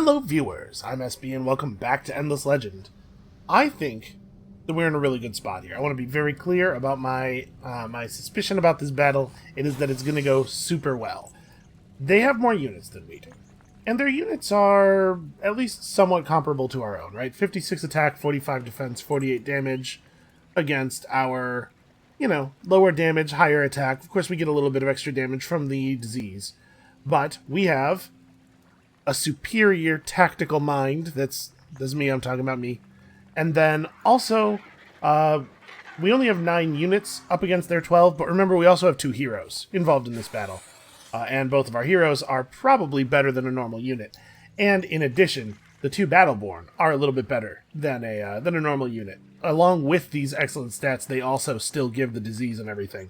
Hello viewers, I'm SB and welcome back to Endless Legend. I think that we're in a really good spot here. I want to be very clear about my suspicion about this battle. It is that it's going to go super well. They have more units than we do. And their units are at least somewhat comparable to our own, right? 56 attack, 45 defense, 48 damage against our, lower damage, higher attack. Of course, we get a little bit of extra damage from the disease. But we have a superior tactical mind. That's me, I'm talking about me. And then also, we only have 9 units up against their 12, but remember we also have 2 heroes involved in this battle. And both of our heroes are probably better than a normal unit. And in addition, the 2 Battleborn are a little bit better than a normal unit. Along with these excellent stats, they also still give the disease and everything.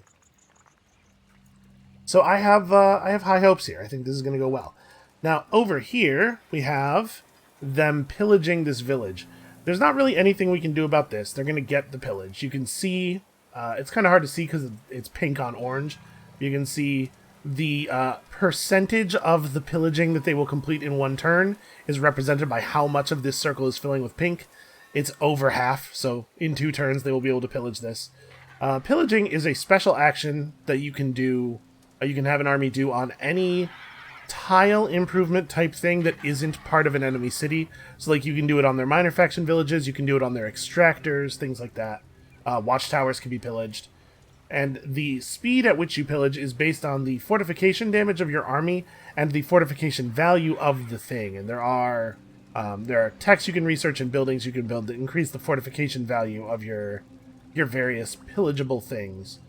So I have high hopes here. I think this is going to go well. Now, over here, we have them pillaging this village. There's not really anything we can do about this. They're going to get the pillage. You can see, it's kind of hard to see because it's pink on orange. You can see the percentage of the pillaging that they will complete in one turn is represented by how much of this circle is filling with pink. It's over half, so in 2 turns they will be able to pillage this. Pillaging is a special action that you can do, you can have an army do on any tile improvement type thing that isn't part of an enemy city. So like you can do it on their minor faction villages, you can do it on their extractors, things like that. Watchtowers can be pillaged. And the speed at which you pillage is based on the fortification damage of your army and the fortification value of the thing. And there are techs you can research and buildings you can build that increase the fortification value of your various pillageable things.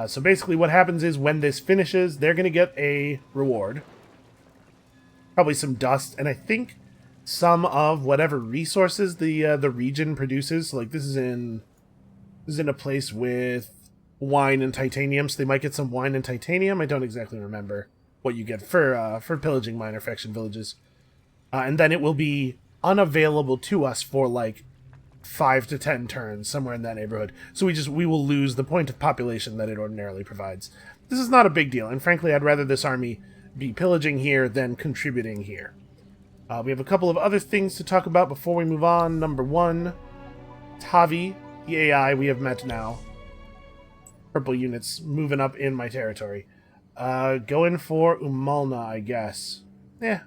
So basically what happens is when this finishes, they're going to get a reward. Probably some dust, and I think some of whatever resources the region produces. So like this is in a place with wine and titanium, so they might get some wine and titanium. I don't exactly remember what you get for pillaging minor faction villages. And then it will be unavailable to us for like 5 to 10 turns, somewhere in that neighborhood. So we will lose the point of population that it ordinarily provides. This is not a big deal, and frankly, I'd rather this army be pillaging here than contributing here. We have a couple of other things to talk about before we move on. Number 1, Tavi, the AI we have met now. Purple units moving up in my territory. Going for Umalna, I guess. It's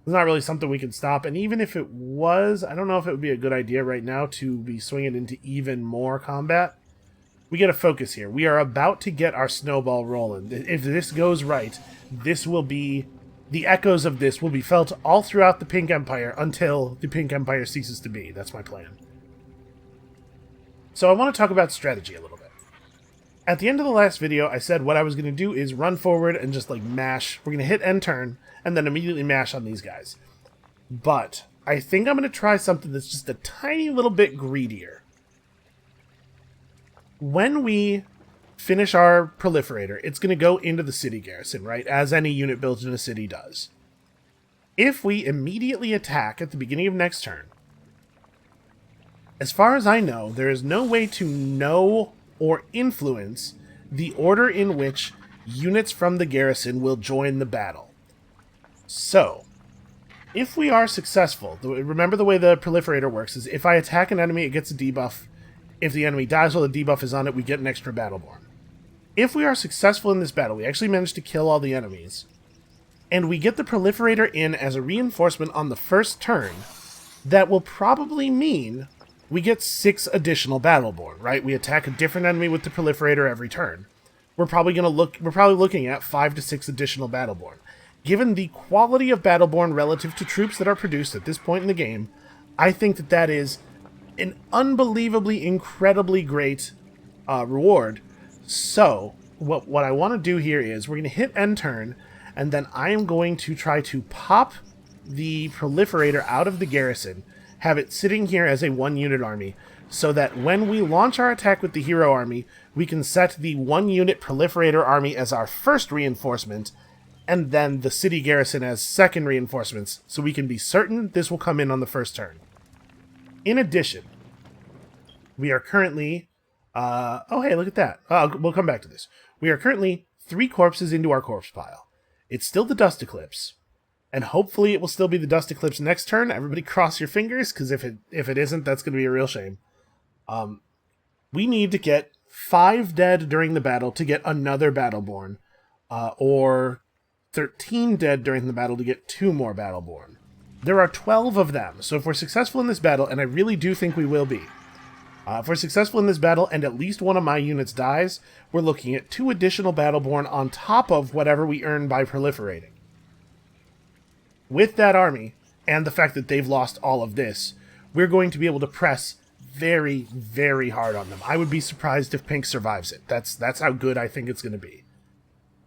not really something we can stop, and even if it was, I don't know if it would be a good idea right now to be swinging into even more combat. We get a focus here. We are about to get our snowball rolling. If this goes right, the echoes of this will be felt all throughout the Pink Empire until the Pink Empire ceases to be. That's my plan. So I want to talk about strategy a little bit. At the end of the last video, I said what I was going to do is run forward and just like mash. We're going to hit end turn and then immediately mash on these guys. But I think I'm going to try something that's just a tiny little bit greedier. When we finish our proliferator, it's going to go into the city garrison, right? As any unit built in a city does. If we immediately attack at the beginning of next turn, as far as I know, there is no way to know or influence the order in which units from the garrison will join the battle. So, if we are successful, remember the way the proliferator works is if I attack an enemy, it gets a debuff. If the enemy dies while the debuff is on it, we get an extra Battleborn. If we are successful in this battle, we actually manage to kill all the enemies, and we get the proliferator in as a reinforcement on the first turn, that will probably mean we get 6 additional Battleborn, right? We attack a different enemy with the proliferator every turn. We're probably looking at 5 to 6 additional Battleborn. Given the quality of Battleborn relative to troops that are produced at this point in the game, I think that is an unbelievably, incredibly great reward. So, what I want to do here is we're going to hit end turn, and then I am going to try to pop the proliferator out of the garrison, have it sitting here as a 1-unit army, so that when we launch our attack with the hero army, we can set the 1-unit proliferator army as our first reinforcement, and then the city garrison as second reinforcements, so we can be certain this will come in on the first turn. In addition, we are currently... oh, hey, look at that. We'll come back to this. We are currently 3 corpses into our corpse pile. It's still the Dust Eclipse, And hopefully it will still be the Dust Eclipse next turn. Everybody cross your fingers, because if it isn't, that's going to be a real shame. We need to get 5 dead during the battle to get another Battleborn, or 13 dead during the battle to get 2 more Battleborn. There are 12 of them, so if we're successful in this battle, and I really do think we will be, if we're successful in this battle and at least one of my units dies, we're looking at 2 additional Battleborn on top of whatever we earn by proliferating. With that army, and the fact that they've lost all of this, we're going to be able to press very, very hard on them. I would be surprised if Pink survives it. That's how good I think it's going to be.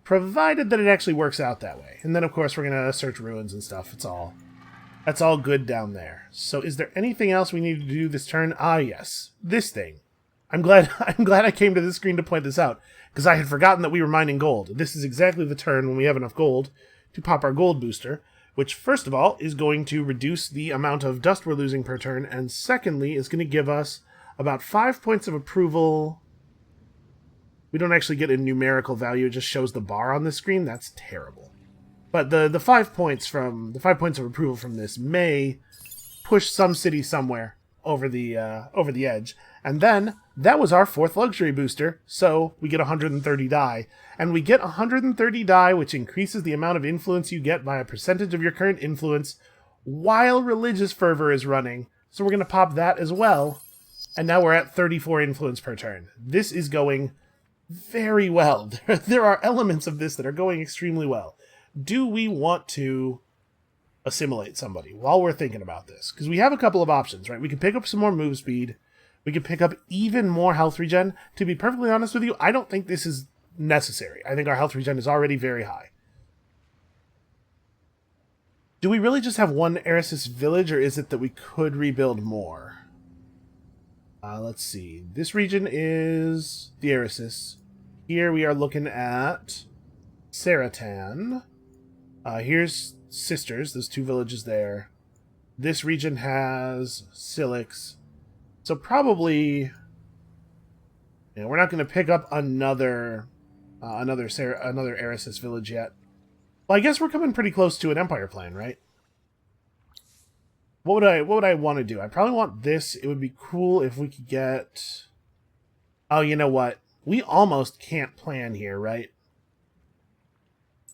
Provided that it actually works out that way. And then, of course, we're going to search ruins and stuff. That's all good down there. So is there anything else we need to do this turn? Ah, yes. This thing. I'm glad I came to this screen to point this out, because I had forgotten that we were mining gold. This is exactly the turn when we have enough gold to pop our gold booster, which, first of all, is going to reduce the amount of dust we're losing per turn, and secondly, is going to give us about 5 points of approval. We don't actually get a numerical value, it just shows the bar on the screen. That's terrible. But the 5 points of approval from this may push some city somewhere over the edge. And then, that was our 4th luxury booster, so we get 130 die. And we get 130 die, which increases the amount of influence you get by a percentage of your current influence while religious fervor is running. So we're going to pop that as well. And now we're at 34 influence per turn. This is going very well. There are elements of this that are going extremely well. Do we want to assimilate somebody while we're thinking about this? Because we have a couple of options, right? We can pick up some more move speed. We can pick up even more health regen. To be perfectly honest with you, I don't think this is necessary. I think our health regen is already very high. Do we really just have one Erisys village, or is it that we could rebuild more? Let's see. This region is the Erisys. Here we are looking at Saratan. Here's Sisters, those 2 villages there. This region has Silix. So probably, we're not going to pick up another Erisys village yet. Well, I guess we're coming pretty close to an Empire plan, right? What would I want to do? I probably want this. It would be cool if we could get... Oh, you know what? We almost can't plan here, right?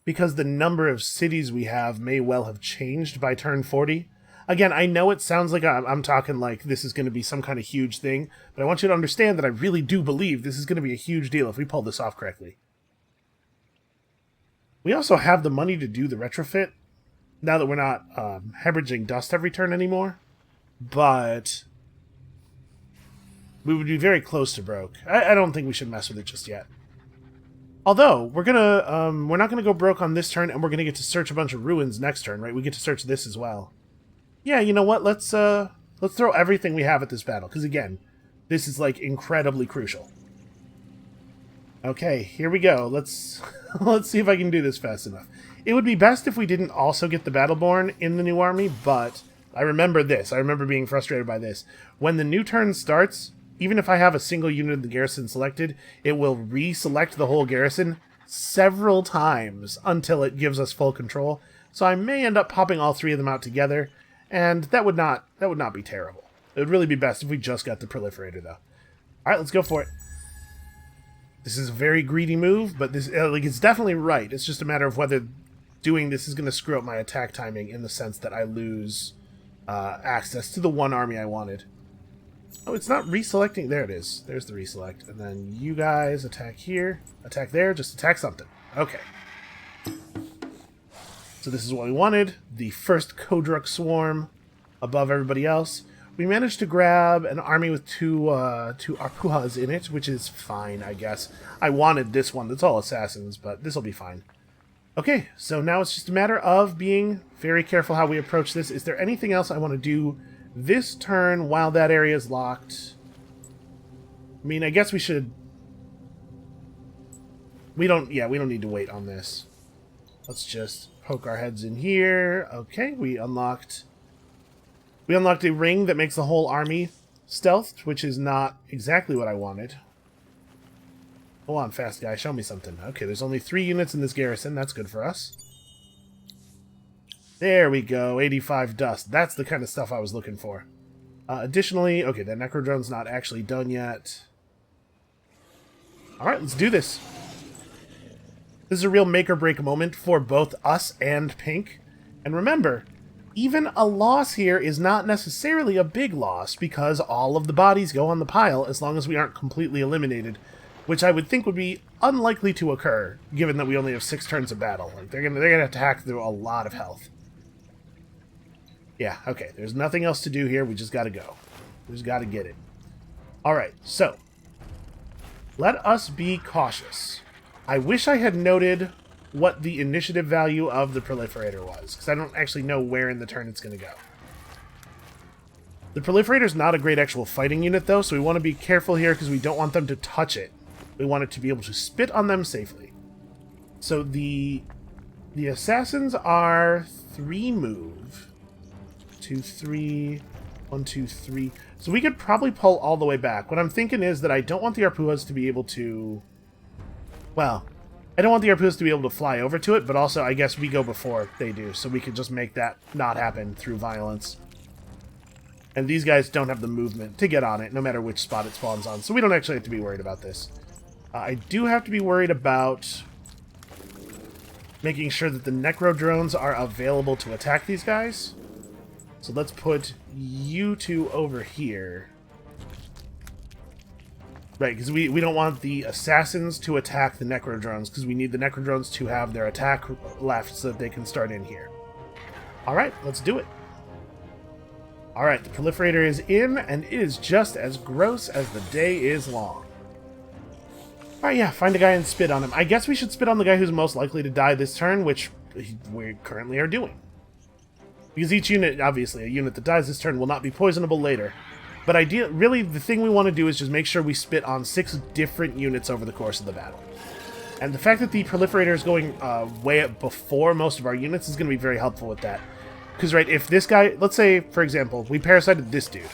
Because the number of cities we have may well have changed by turn 40. Again, I know it sounds like I'm talking like this is going to be some kind of huge thing, but I want you to understand that I really do believe this is going to be a huge deal if we pull this off correctly. We also have the money to do the retrofit, now that we're not hemorrhaging dust every turn anymore, but we would be very close to broke. I don't think we should mess with it just yet. Although, we're not gonna go broke on this turn, and we're gonna get to search a bunch of ruins next turn, right? We get to search this as well. Yeah, you know what? Let's throw everything we have at this battle, because again, this is like incredibly crucial. Okay, here we go. Let's see if I can do this fast enough. It would be best if we didn't also get the Battleborn in the new army, but I remember this. I remember being frustrated by this. When the new turn starts, even if I have a single unit of the garrison selected, it will reselect the whole garrison several times until it gives us full control. So I may end up popping all 3 of them out together, and that would not be terrible. It would really be best if we just got the proliferator, though. All right, let's go for it. This is a very greedy move, but this it's definitely right. It's just a matter of whether doing this is going to screw up my attack timing in the sense that I lose access to the one army I wanted. Oh, it's not reselecting. There it is. There's the reselect. And then you guys attack here, attack there, just attack something. Okay. So this is what we wanted. The first Kodruk swarm above everybody else. We managed to grab an army with two Arpuhas in it, which is fine, I guess. I wanted this one. That's all assassins, but this will be fine. Okay, so now it's just a matter of being very careful how we approach this. Is there anything else I want to do this turn while that area is locked? I mean, I guess we should... We don't need to wait on this. Let's just poke our heads in here. Okay, we unlocked a ring that makes the whole army stealthed, which is not exactly what I wanted. Hold on, fast guy, show me something. Okay, there's only 3 units in this garrison. That's good for us. There we go, 85 dust. That's the kind of stuff I was looking for. Additionally, okay, that Necrodrone's not actually done yet. Alright, let's do this. This is a real make-or-break moment for both us and Pink. And remember, even a loss here is not necessarily a big loss, because all of the bodies go on the pile as long as we aren't completely eliminated, which I would think would be unlikely to occur, given that we only have 6 turns of battle. Like, they're gonna have to hack through a lot of health. Yeah, okay, there's nothing else to do here, we just gotta go. We just gotta get it. Alright, so, let us be cautious. I wish I had noted what the initiative value of the Proliferator was, because I don't actually know where in the turn it's going to go. The Proliferator's not a great actual fighting unit, though, so we want to be careful here because we don't want them to touch it. We want it to be able to spit on them safely. So the Assassins are 3 move. 2, 3... 1, 2, 3. So we could probably pull all the way back. What I'm thinking is that I don't want the Arpuas to be able to... Well, I don't want the Arpuas to be able to fly over to it, but also I guess we go before they do, so we could just make that not happen through violence. And these guys don't have the movement to get on it, no matter which spot it spawns on, so we don't actually have to be worried about this. I do have to be worried about making sure that the Necrodrones are available to attack these guys. So let's put you two over here. Right, because we don't want the Assassins to attack the Necrodrones, because we need the Necrodrones to have their attack left so that they can start in here. Alright, let's do it. Alright, the Proliferator is in, and it is just as gross as the day is long. Alright, yeah, find a guy and spit on him. I guess we should spit on the guy who's most likely to die this turn, which we currently are doing. Because each unit, obviously, a unit that dies this turn will not be poisonable later. But really, the thing we want to do is just make sure we spit on 6 different units over the course of the battle. And the fact that the Proliferator is going way up before most of our units is going to be very helpful with that. Because, right, if this guy... Let's say, for example, we parasited this dude,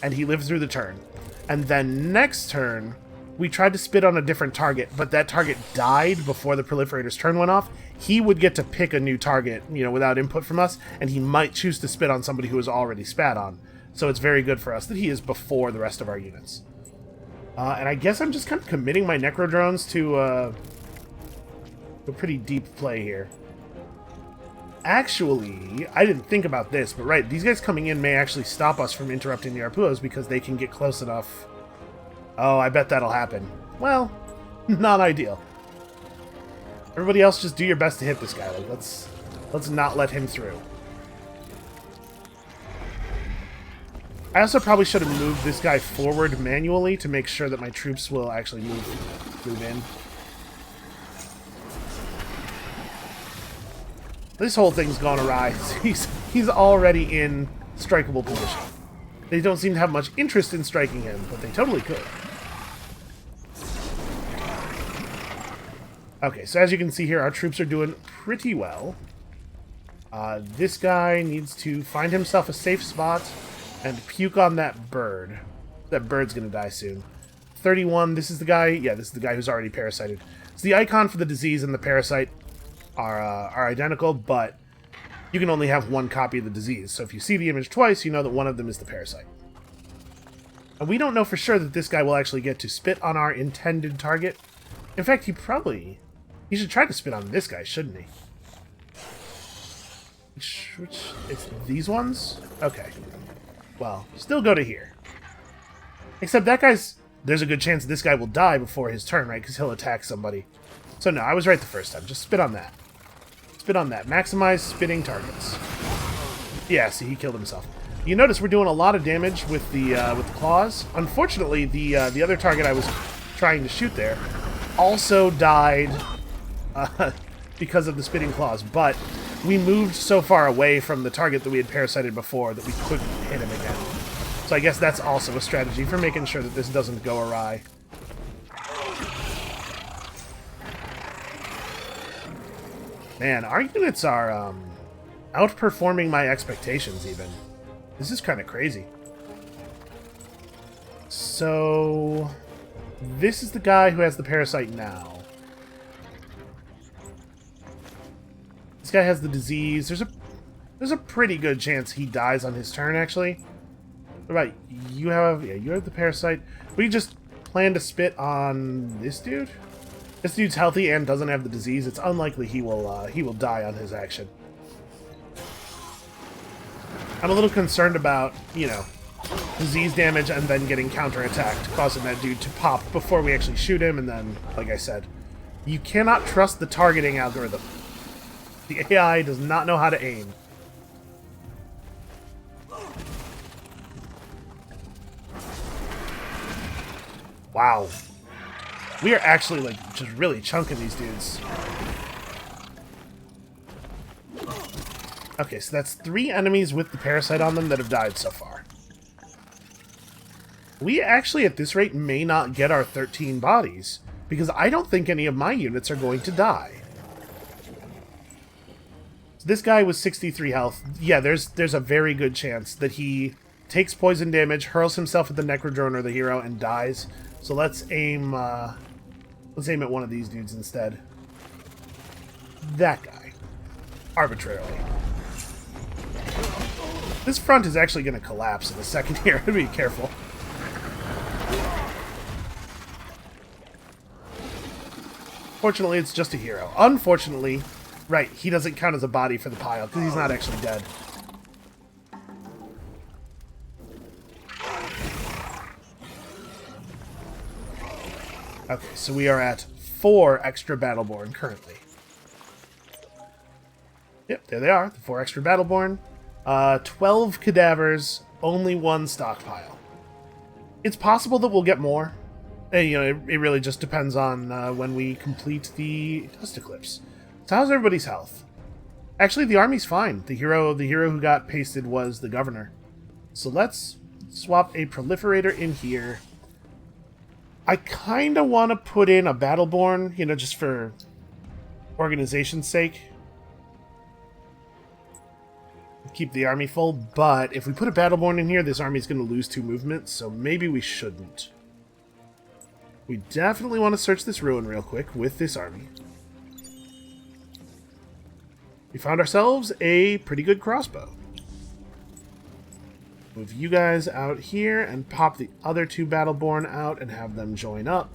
and he lived through the turn. And then next turn, we tried to spit on a different target, but that target died before the Proliferator's turn went off. He would get to pick a new target, you know, without input from us, and he might choose to spit on somebody who was already spat on. So it's very good for us that he is before the rest of our units. And I guess I'm just kind of committing my Necrodrones to a pretty deep play here. Actually, I didn't think about this, but right, these guys coming in may actually stop us from interrupting the Arpuos because they can get close enough. Oh, I bet that'll happen. Well, not ideal. Everybody else just do your best to hit this guy. Like, let's not let him through. I also probably should have moved this guy forward manually to make sure that my troops will actually move in. This whole thing's gone awry. He's already in strikeable position. They don't seem to have much interest in striking him, but they totally could. Okay, so as you can see here, our troops are doing pretty well. This guy needs to find himself a safe spot and puke on that bird. That bird's gonna die soon. 31, this is the guy... Yeah, this is the guy who's already parasited. So the icon for the disease and the parasite are identical, but you can only have one copy of the disease. So if you see the image twice, you know that one of them is the parasite. And we don't know for sure that this guy will actually get to spit on our intended target. In fact, he should try to spit on this guy, shouldn't he? Which it's these ones? Okay. Well, still go to here. Except that guy's... There's a good chance this guy will die before his turn, right? Because he'll attack somebody. So no, I was right the first time. Just spit on that. Spit on that. Maximize spitting targets. Yeah, see, he killed himself. You notice we're doing a lot of damage with the claws. Unfortunately, the other target I was trying to shoot there also died because of the spitting claws, but we moved so far away from the target that we had parasited before that we couldn't hit him again. So I guess that's also a strategy for making sure that this doesn't go awry. Man, our units are outperforming my expectations even. This is kind of crazy. So this is the guy who has the parasite now. This guy has the disease. There's a pretty good chance he dies on his turn, actually. What about you? You have the parasite. We just plan to spit on this dude. This dude's healthy and doesn't have the disease. It's unlikely he will die on his action. I'm a little concerned about, you know, disease damage and then getting counterattacked, causing that dude to pop before we actually shoot him, and then, like I said, you cannot trust the targeting algorithm. The AI does not know how to aim. Wow. We are actually, like, just really chunking these dudes. Okay, so that's 3 enemies with the parasite on them that have died so far. We actually, at this rate, may not get our 13 bodies, because I don't think any of my units are going to die. So this guy was 63 health. Yeah, there's a very good chance that he takes poison damage, hurls himself at the Necrodrone or the hero, and dies. So let's aim at one of these dudes instead. That guy. Arbitrarily. This front is actually going to collapse in a second here. Be careful. Fortunately, it's just a hero. Unfortunately, right, he doesn't count as a body for the pile, because he's not actually dead. Okay, so we are at 4 extra Battleborn currently. Yep, there they are, the 4 extra Battleborn. 12 cadavers, only 1 stockpile. It's possible that we'll get more. And, you know, it really just depends on when we complete the Dust Eclipse. So how's everybody's health? Actually, the army's fine. The hero who got pasted was the governor. So let's swap a proliferator in here. I kind of want to put in a Battleborn, you know, just for organization's sake. Keep the army full, but if we put a Battleborn in here, this army's going to lose 2 movements, so maybe we shouldn't. We definitely want to search this ruin real quick with this army. We found ourselves a pretty good crossbow. Move you guys out here and pop the other 2 Battleborn out and have them join up.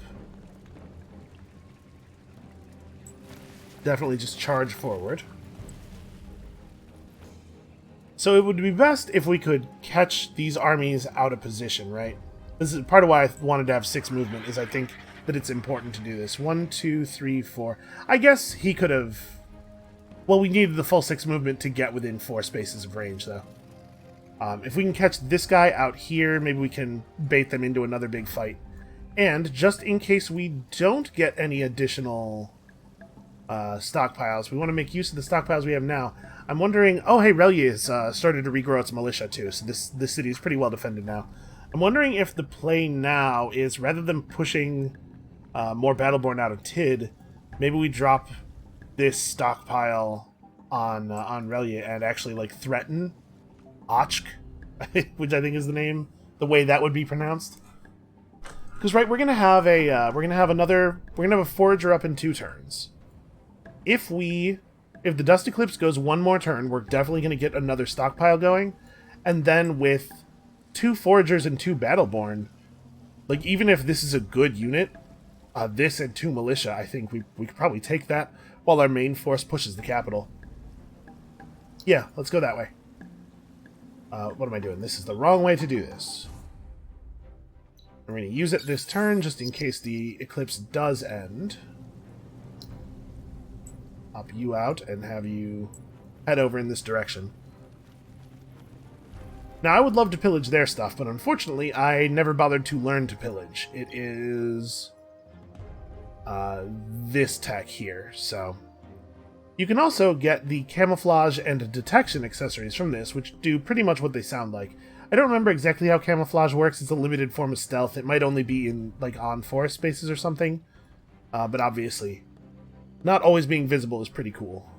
Definitely just charge forward. So it would be best if we could catch these armies out of position, right? This is part of why I wanted to have 6 movement, is I think that it's important to do this. 1, 2, 3, 4. I guess he could have... Well, we needed the full 6 movement to get within 4 spaces of range, though. If we can catch this guy out here, maybe we can bait them into another big fight. And just in case we don't get any additional stockpiles, we want to make use of the stockpiles we have now. I'm wondering... Oh, hey, Relia has started to regrow its militia, too, so this city is pretty well defended now. I'm wondering if the play now is, rather than pushing more Battleborn out of Tid, maybe we drop this stockpile on Relia and actually, like, threaten Ochk, which I think is the name, the way that would be pronounced. Because, right, we're gonna have a Forager up in 2 turns. If the Dust Eclipse goes 1 more turn, we're definitely gonna get another stockpile going, and then with 2 Foragers and 2 Battleborn, like, even if this is a good unit, this and 2 militia, I think we could probably take that while our main force pushes the capital. Yeah, let's go that way. What am I doing? This is the wrong way to do this. We're going to use it this turn, just in case the eclipse does end. Pop you out and have you head over in this direction. Now, I would love to pillage their stuff, but unfortunately, I never bothered to learn to pillage. It is this tech here, so... You can also get the camouflage and detection accessories from this, which do pretty much what they sound like. I don't remember exactly how camouflage works. It's a limited form of stealth. It might only be in, like, on forest spaces or something. But obviously, not always being visible is pretty cool.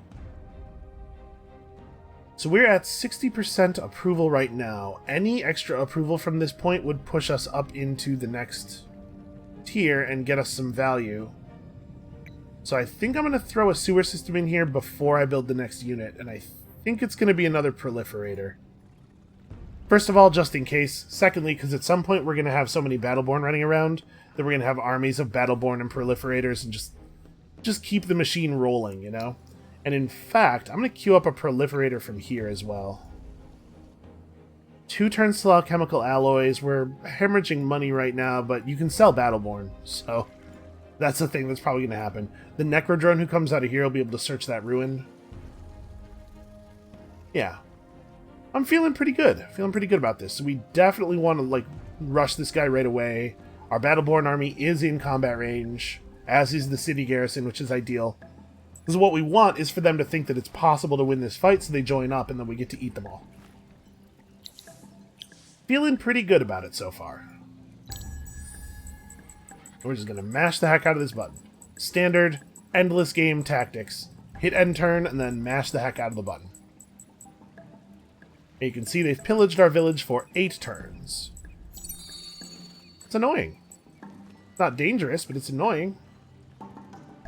So we're at 60% approval right now. Any extra approval from this point would push us up into the next tier and get us some value. So I think I'm going to throw a sewer system in here before I build the next unit, and I think it's going to be another proliferator. First of all, just in case. Secondly, because at some point we're going to have so many Battleborn running around that we're going to have armies of Battleborn and proliferators and just keep the machine rolling, you know? And in fact, I'm going to queue up a proliferator from here as well. 2 turns to allow chemical alloys. We're hemorrhaging money right now, but you can sell Battleborn, so that's the thing that's probably going to happen. The Necrodrone who comes out of here will be able to search that ruin. Yeah. I'm feeling pretty good. Feeling pretty good about this. So we definitely want to, like, rush this guy right away. Our Battleborn army is in combat range, as is the city garrison, which is ideal. Because what we want is for them to think that it's possible to win this fight, so they join up, and then we get to eat them all. Feeling pretty good about it so far. We're just going to mash the heck out of this button. Standard, endless game tactics. Hit end turn, and then mash the heck out of the button. And you can see they've pillaged our village for 8 turns. It's annoying. It's not dangerous, but it's annoying.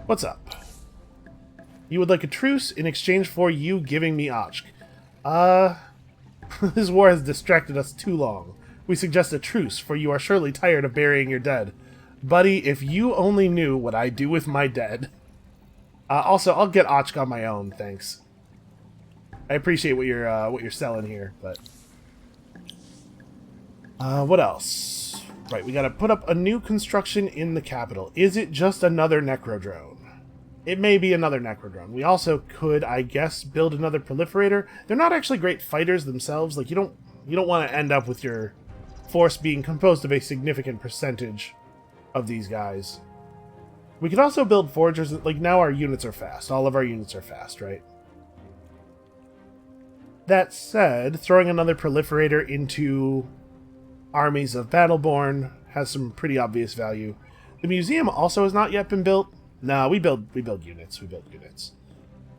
What's up? You would like a truce in exchange for you giving me Ochk. This war has distracted us too long. We suggest a truce, for you are surely tired of burying your dead. Buddy, if you only knew what I do with my dead. Also, I'll get Ochk on my own, thanks. I appreciate what you're selling here, but what else? Right, we gotta put up a new construction in the capital. Is it just another Necrodrone? It may be another Necrodrone. We also could, I guess, build another proliferator. They're not actually great fighters themselves. Like you don't want to end up with your force being composed of a significant percentage of these guys. We could also build forgers. Like now our units are fast. All of our units are fast, right? That said, throwing another proliferator into armies of Battleborn has some pretty obvious value. The museum also has not yet been built. No, we build units. We build units.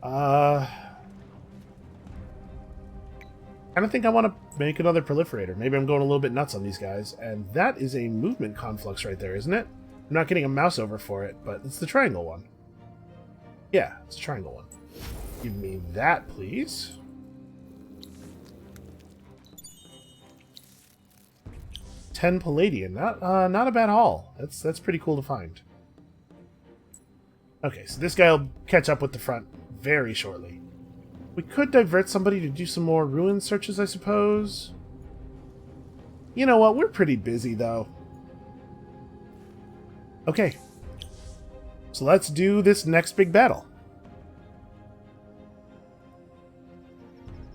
I don't think I want to make another proliferator. Maybe I'm going a little bit nuts on these guys. And that is a movement conflux right there, isn't it? I'm not getting a mouse over for it, but it's the triangle one. Yeah, it's the triangle one. Give me that, please. $10 Palladian. Not a bad haul. That's pretty cool to find. Okay, so this guy will catch up with the front very shortly. We could divert somebody to do some more ruin searches, I suppose. You know what? We're pretty busy, though. Okay. So let's do this next big battle.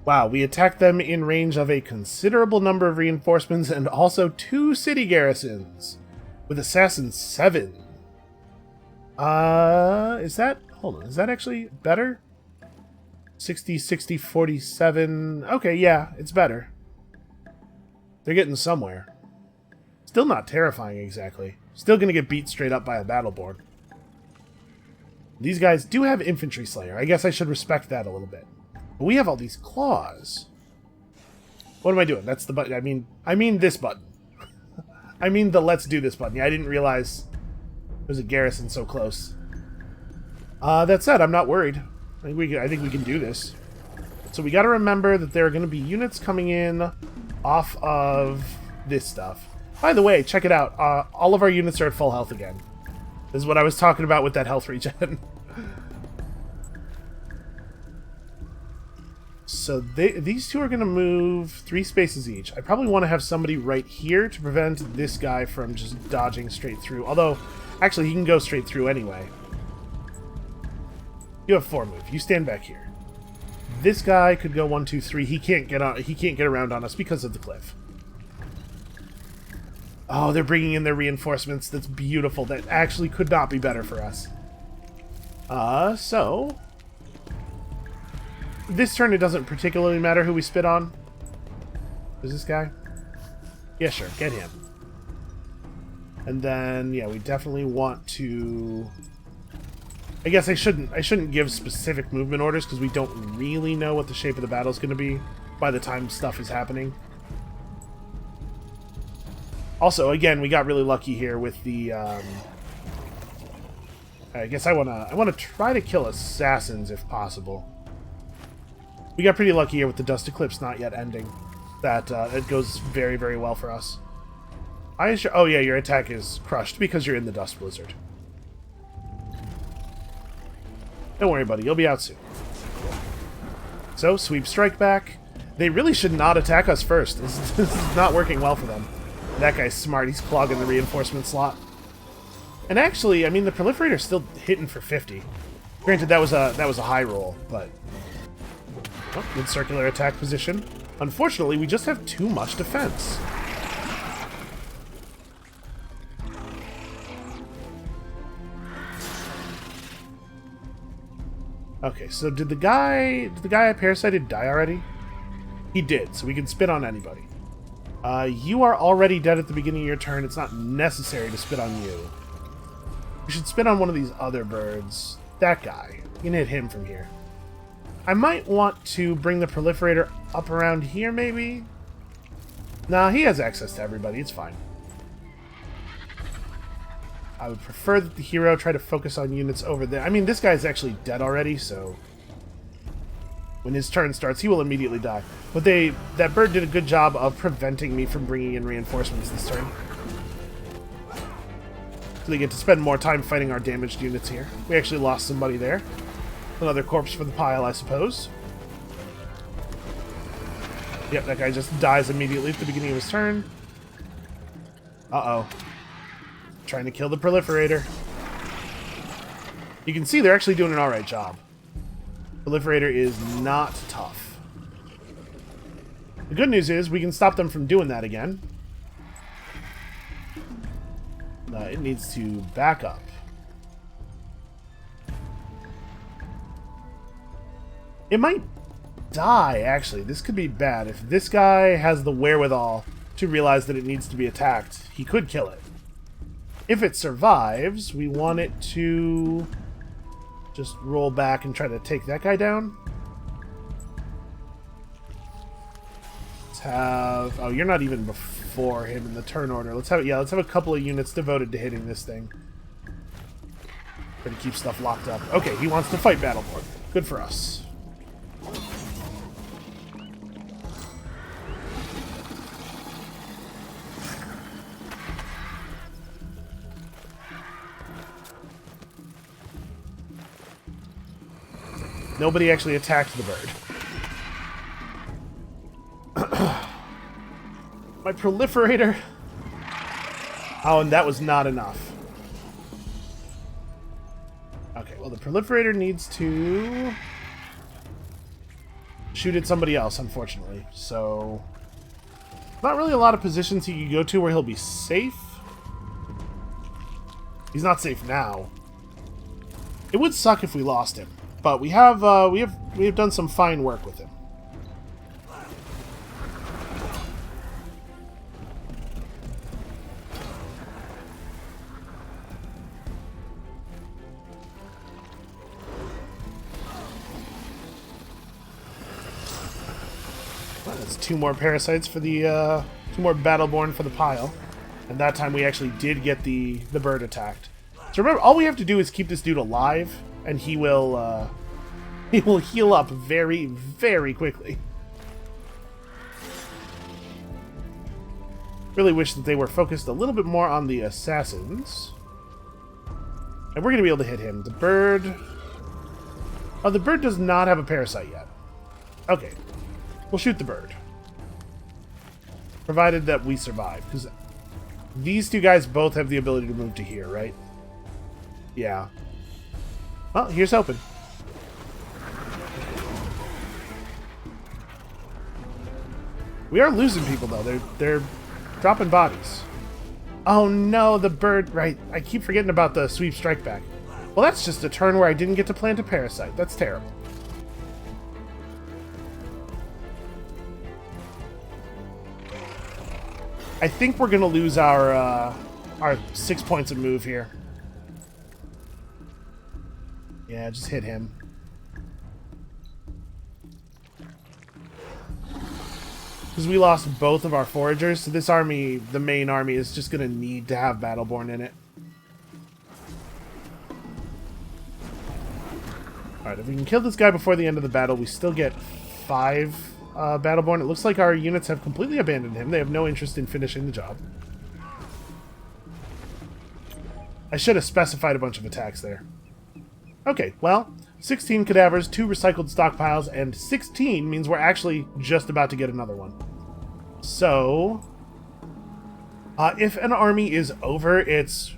Wow, we attacked them in range of a considerable number of reinforcements and also 2 city garrisons. With Assassin 7. Is that... Hold on, is that actually better? 60, 60, 47... Okay, yeah, it's better. They're getting somewhere. Still not terrifying, exactly. Still gonna get beat straight up by a Battleborn. These guys do have Infantry Slayer. I guess I should respect that a little bit. But we have all these claws. What am I doing? That's the button. I mean this button. I mean the let's do this button. Yeah, I didn't realize there's a garrison so close. That said, I'm not worried. I think we can do this. So we got to remember that there are going to be units coming in off of this stuff. By the way, check it out. All of our units are at full health again. This is what I was talking about with that health regen. So these two are going to move 3 spaces each. I probably want to have somebody right here to prevent this guy from just dodging straight through. Although, actually, he can go straight through anyway. You have 4 move. You stand back here. This guy could go 1, 2, 3. He can't get around on us because of the cliff. Oh, they're bringing in their reinforcements. That's beautiful. That actually could not be better for us. So... This turn, it doesn't particularly matter who we spit on. Is this guy? Yeah, sure. Get him. And then, yeah, we definitely want to... I guess I shouldn't give specific movement orders because we don't really know what the shape of the battle is going to be by the time stuff is happening. Also, again, we got really lucky here with the... I guess I wanna try to kill assassins if possible. We got pretty lucky here with the Dust Eclipse not yet ending. That it goes very, very well for us. Oh yeah, your attack is crushed because you're in the Dust Blizzard. Don't worry, buddy. You'll be out soon. So, sweep strike back. They really should not attack us first. This is not working well for them. That guy's smart. He's clogging the reinforcement slot. And actually, I mean, the Proliferator's still hitting for 50. Granted, that was a high roll, but... Oh, good circular attack position. Unfortunately, we just have too much defense. Okay, so did the guy I parasited die already? He did, so we can spit on anybody. You are already dead at the beginning of your turn. It's not necessary to spit on you. We should spit on one of these other birds. That guy. You can hit him from here. I might want to bring the Proliferator up around here, maybe? Nah, he has access to everybody. It's fine. I would prefer that the hero try to focus on units over there. I mean, this guy's actually dead already, so... when his turn starts, he will immediately die. But that bird did a good job of preventing me from bringing in reinforcements this turn. So they get to spend more time fighting our damaged units here. We actually lost somebody there. Another corpse for the pile, I suppose. Yep, that guy just dies immediately at the beginning of his turn. Uh-oh. Trying to kill the Proliferator. You can see they're actually doing an alright job. Proliferator is not tough. The good news is we can stop them from doing that again. It needs to back up. It might die, actually. This could be bad. If this guy has the wherewithal to realize that it needs to be attacked, he could kill it. If it survives, we want it to just roll back and try to take that guy down. Let's have... oh, you're not even before him in the turn order. Let's have a couple of units devoted to hitting this thing. Try to keep stuff locked up. Okay, he wants to fight Battleborn. Good for us. Nobody actually attacked the bird. My Proliferator. Oh, and that was not enough. Okay, well, the Proliferator needs to shoot at somebody else, unfortunately. So, not really a lot of positions he can go to where he'll be safe. He's not safe now. It would suck if we lost him. But we have done some fine work with him. Well, that's two more parasites for the two more Battleborn for the pile, and that time we actually did get the bird attacked. So remember, all we have to do is keep this dude alive. And he will heal up very, very quickly. Really wish that they were focused a little bit more on the assassins. And we're going to be able to hit him. The bird... oh, the bird does not have a parasite yet. Okay. We'll shoot the bird. Provided that we survive. Because these two guys both have the ability to move to here, right? Yeah. Well, here's hoping. We are losing people, though. They're dropping bodies. Oh, no, the bird... right, I keep forgetting about the sweep strike back. Well, that's just a turn where I didn't get to plant a parasite. That's terrible. I think we're going to lose our 6 points of move here. Yeah, just hit him. Because we lost both of our foragers, so this army, the main army, is just going to need to have Battleborn in it. Alright, if we can kill this guy before the end of the battle, we still get 5 Battleborn. It looks like our units have completely abandoned him. They have no interest in finishing the job. I should have specified a bunch of attacks there. Okay, well, 16 cadavers, 2 recycled stockpiles, and 16 means we're actually just about to get another one. So, if an army is over its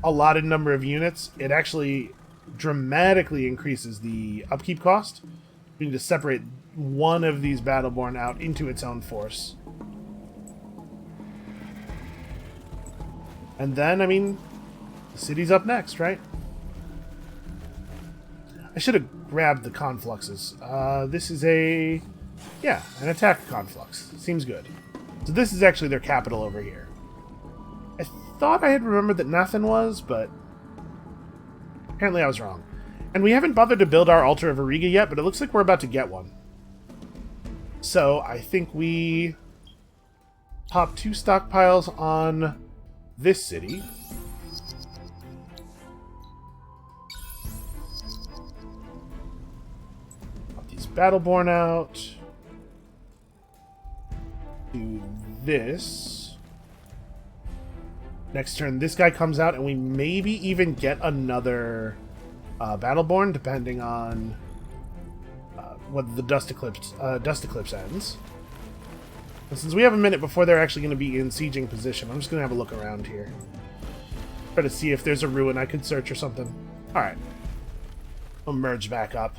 allotted number of units, it actually dramatically increases the upkeep cost. We need to separate one of these Battleborn out into its own force. And then, I mean, the city's up next, right? I should have grabbed the confluxes. This is an attack conflux. Seems good. So this is actually their capital over here. I thought I had remembered that Nathan was, but apparently I was wrong. And we haven't bothered to build our Altar of Ariga yet, but it looks like we're about to get one. So I think we pop 2 stockpiles on this city. Pop these Battleborn out. Do this. Next turn, this guy comes out, and we maybe even get another Battleborn, depending on what the Dust Eclipse ends. And since we have a minute before they're actually going to be in sieging position, I'm just going to have a look around here. Try to see if there's a ruin I could search or something. Alright. I'll merge back up.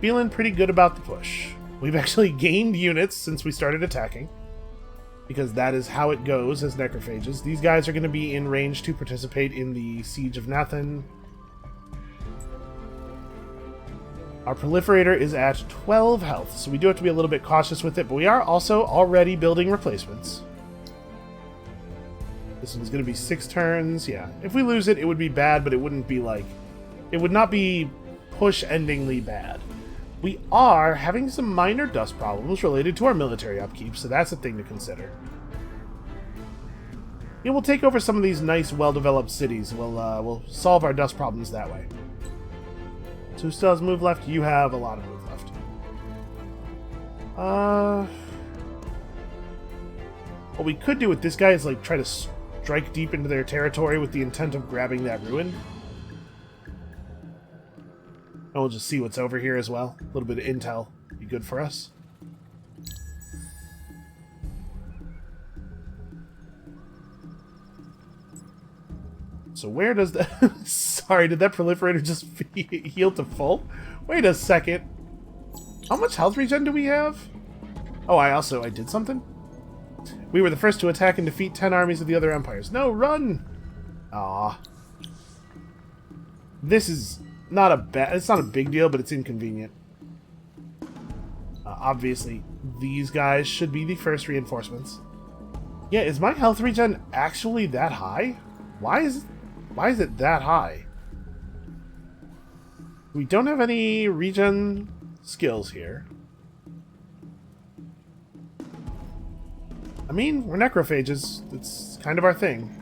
Feeling pretty good about the push. We've actually gained units since we started attacking, because that is how it goes as necrophages. These guys are going to be in range to participate in the Siege of Nathan. Our proliferator is at 12 health, so we do have to be a little bit cautious with it, but we are also already building replacements. This one's going to be 6 turns. Yeah, if we lose it, it would be bad, but it wouldn't be like... It would not be push-endingly bad. We are having some minor dust problems related to our military upkeep, so that's a thing to consider. Yeah, we'll take over some of these nice, well-developed cities. We'll solve our dust problems that way. So who still has move left? You have a lot of move left. What we could do with this guy is like try to strike deep into their territory with the intent of grabbing that ruin. And we'll just see what's over here as well. A little bit of intel would be good for us. So where does the... Sorry, did that proliferator just heal to full? Wait a second. How much health regen do we have? Oh, I did something? We were the first to attack and defeat 10 armies of the other empires. No, run! Aw. This is not it's not a big deal, but it's inconvenient. Obviously, these guys should be the first reinforcements. Yeah, is my health regen actually that high? Why is it that high? We don't have any regen skills here. I mean, we're necrophages. It's kind of our thing.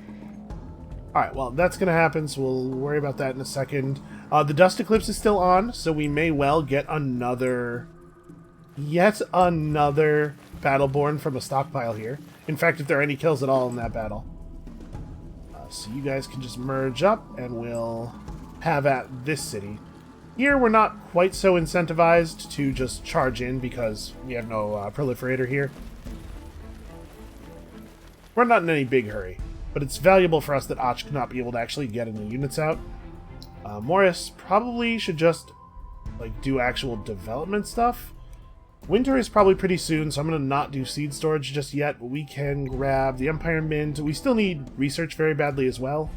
Alright, well, that's going to happen, so we'll worry about that in a second. The Dust Eclipse is still on, so we may well get yet another Battleborn from a stockpile here. In fact, if there are any kills at all in that battle. So you guys can just merge up, and we'll have at this city. Here, we're not quite so incentivized to just charge in, because we have no proliferator here. We're not in any big hurry, but it's valuable for us that Och cannot be able to actually get any units out. Morris probably should just do actual development stuff. Winter is probably pretty soon, so I'm going to not do seed storage just yet, but we can grab the Empire Mint. We still need research very badly as well.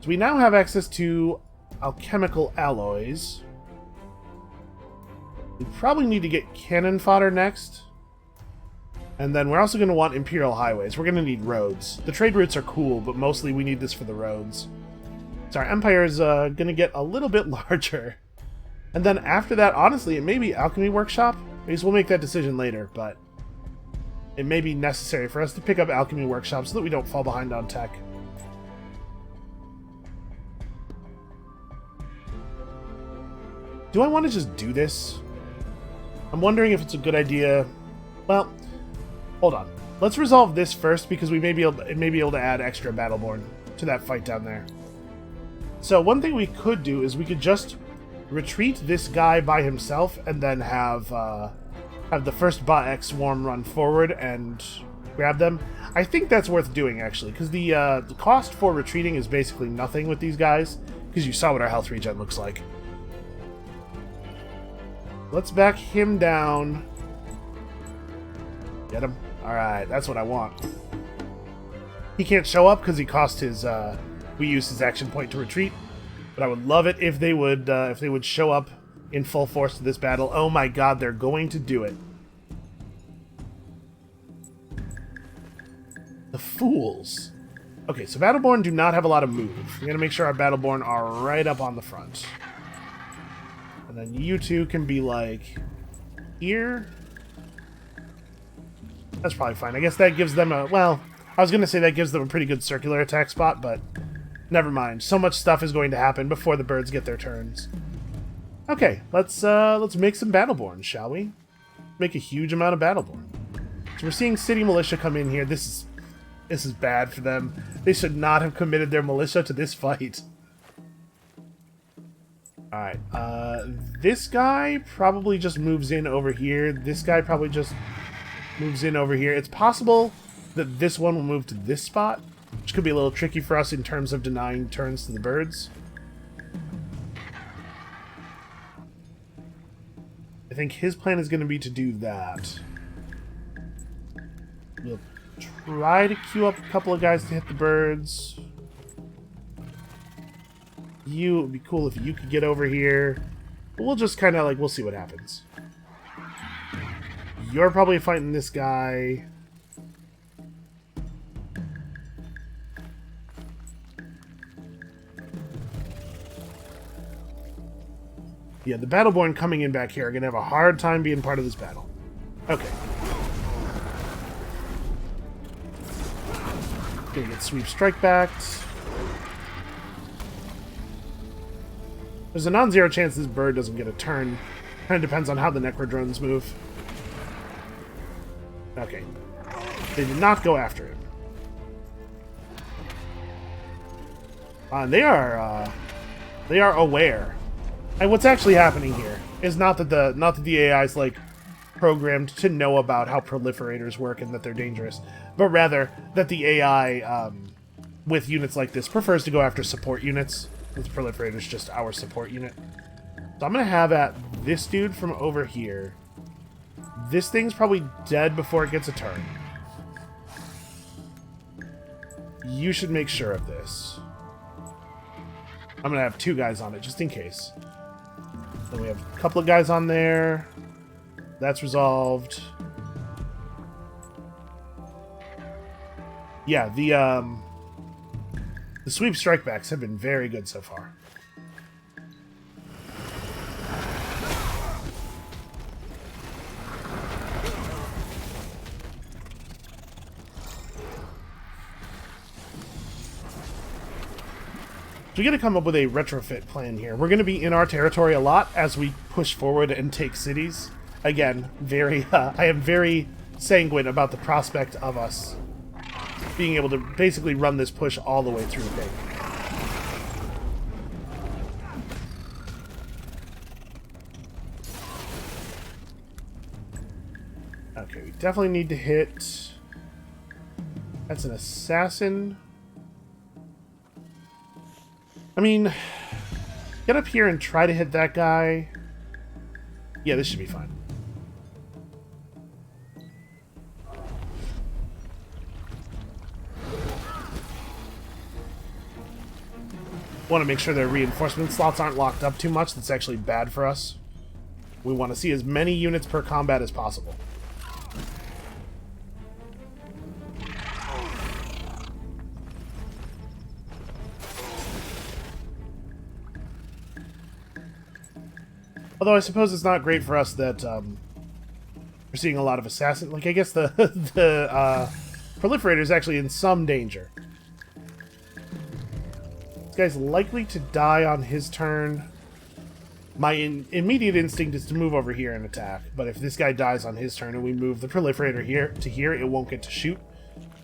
So we now have access to alchemical alloys. We probably need to get cannon fodder next. And then we're also going to want Imperial highways. We're going to need roads. The trade routes are cool, but mostly we need this for the roads. So our empire is going to get a little bit larger. And then after that, honestly, it may be Alchemy Workshop. Maybe we'll make that decision later, but it may be necessary for us to pick up Alchemy Workshop so that we don't fall behind on tech. Do I want to just do this? I'm wondering if it's a good idea. Well, hold on. Let's resolve this first because we may be able to add extra Battleborn to that fight down there. So one thing we could do is we could just retreat this guy by himself and then have the first Ba-Ek swarm run forward and grab them. I think that's worth doing, actually, because the cost for retreating is basically nothing with these guys, because you saw what our health regen looks like. Let's back him down. Get him. Alright, that's what I want. He can't show up because he cost his... we used his action point to retreat. But I would love it if they would show up in full force to this battle. Oh my god, they're going to do it. The fools. Okay, so Battleborn do not have a lot of move. We're going to make sure our Battleborn are right up on the front. And then you two can be like... here? That's probably fine. I guess that gives them a... well, I was going to say that gives them a pretty good circular attack spot, but... never mind. So much stuff is going to happen before the birds get their turns. Okay, let's make some Battleborn, shall we? Make a huge amount of Battleborn. So we're seeing City Militia come in here. This is bad for them. They should not have committed their militia to this fight. Alright, this guy probably just moves in over here. This guy probably just moves in over here. It's possible that this one will move to this spot, which could be a little tricky for us in terms of denying turns to the birds. I think his plan is going to be to do that. We'll try to queue up a couple of guys to hit the birds. It would be cool if you could get over here. But we'll just kind of, like, we'll see what happens. You're probably fighting this guy. Yeah, the Battleborn coming in back here are going to have a hard time being part of this battle. Okay. Gonna get sweep strike backed. There's a non-zero chance this bird doesn't get a turn. Kind of depends on how the Necrodrones move. Okay. They did not go after him. They are aware. And what's actually happening here is not that the AI is like programmed to know about how proliferators work and that they're dangerous, but rather that the AI with units like this prefers to go after support units. This proliferator's just our support unit. So I'm gonna have at this dude from over here. This thing's probably dead before it gets a turn. You should make sure of this. I'm gonna have 2 guys on it just in case. Then we have a couple of guys on there. That's resolved. Yeah, the sweep strikebacks have been very good so far. So we got to come up with a retrofit plan here. We're going to be in our territory a lot as we push forward and take cities. Again, I am very sanguine about the prospect of us being able to basically run this push all the way through the game. Okay, we definitely need to hit... That's an assassin. I mean, get up here and try to hit that guy. Yeah, this should be fine. Want to make sure their reinforcement slots aren't locked up too much. That's actually bad for us. We want to see as many units per combat as possible. Although I suppose it's not great for us that we're seeing a lot of assassins. Like, I guess the proliferator is actually in some danger. This guy's likely to die on his turn. My immediate instinct is to move over here and attack, but if this guy dies on his turn and we move the proliferator here to here, it won't get to shoot.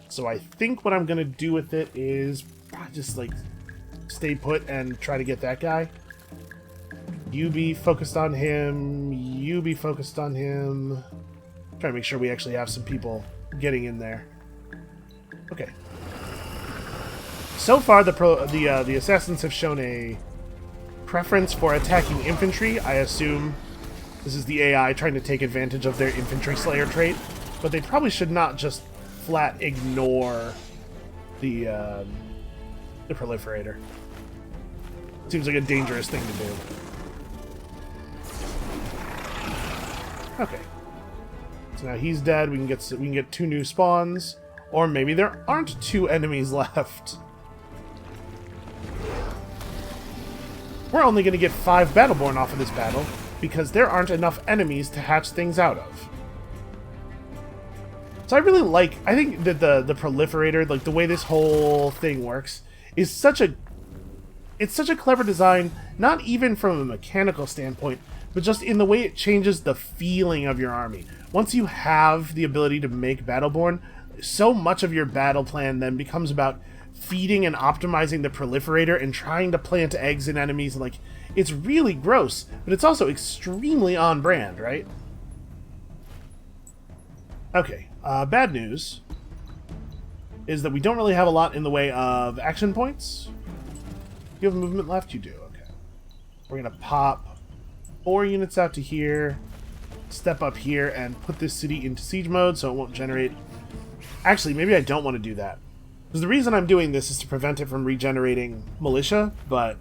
So I think what I'm going to do with it is just, like, stay put and try to get that guy. You be focused on him. You be focused on him. Try to make sure we actually have some people getting in there. Okay. So far, the assassins have shown a preference for attacking infantry. I assume this is the AI trying to take advantage of their infantry slayer trait, but they probably should not just flat ignore the proliferator. Seems like a dangerous thing to do. Okay, so now he's dead. We can get 2 new spawns, or maybe there aren't 2 enemies left. We're only going to get 5 Battleborn off of this battle, because there aren't enough enemies to hatch things out of. So I think that the proliferator, like the way this whole thing works, is such a clever design, not even from a mechanical standpoint, but just in the way it changes the feeling of your army. Once you have the ability to make Battleborn, so much of your battle plan then becomes about feeding and optimizing the proliferator and trying to plant eggs in enemies. Like, it's really gross, but it's also extremely on brand, right? Okay, bad news is that we don't really have a lot in the way of action points. You have movement left? You do, okay. We're gonna pop 4 units out to here, step up here, and put this city into siege mode so it won't generate... Actually, maybe I don't want to do that. Because the reason I'm doing this is to prevent it from regenerating militia, but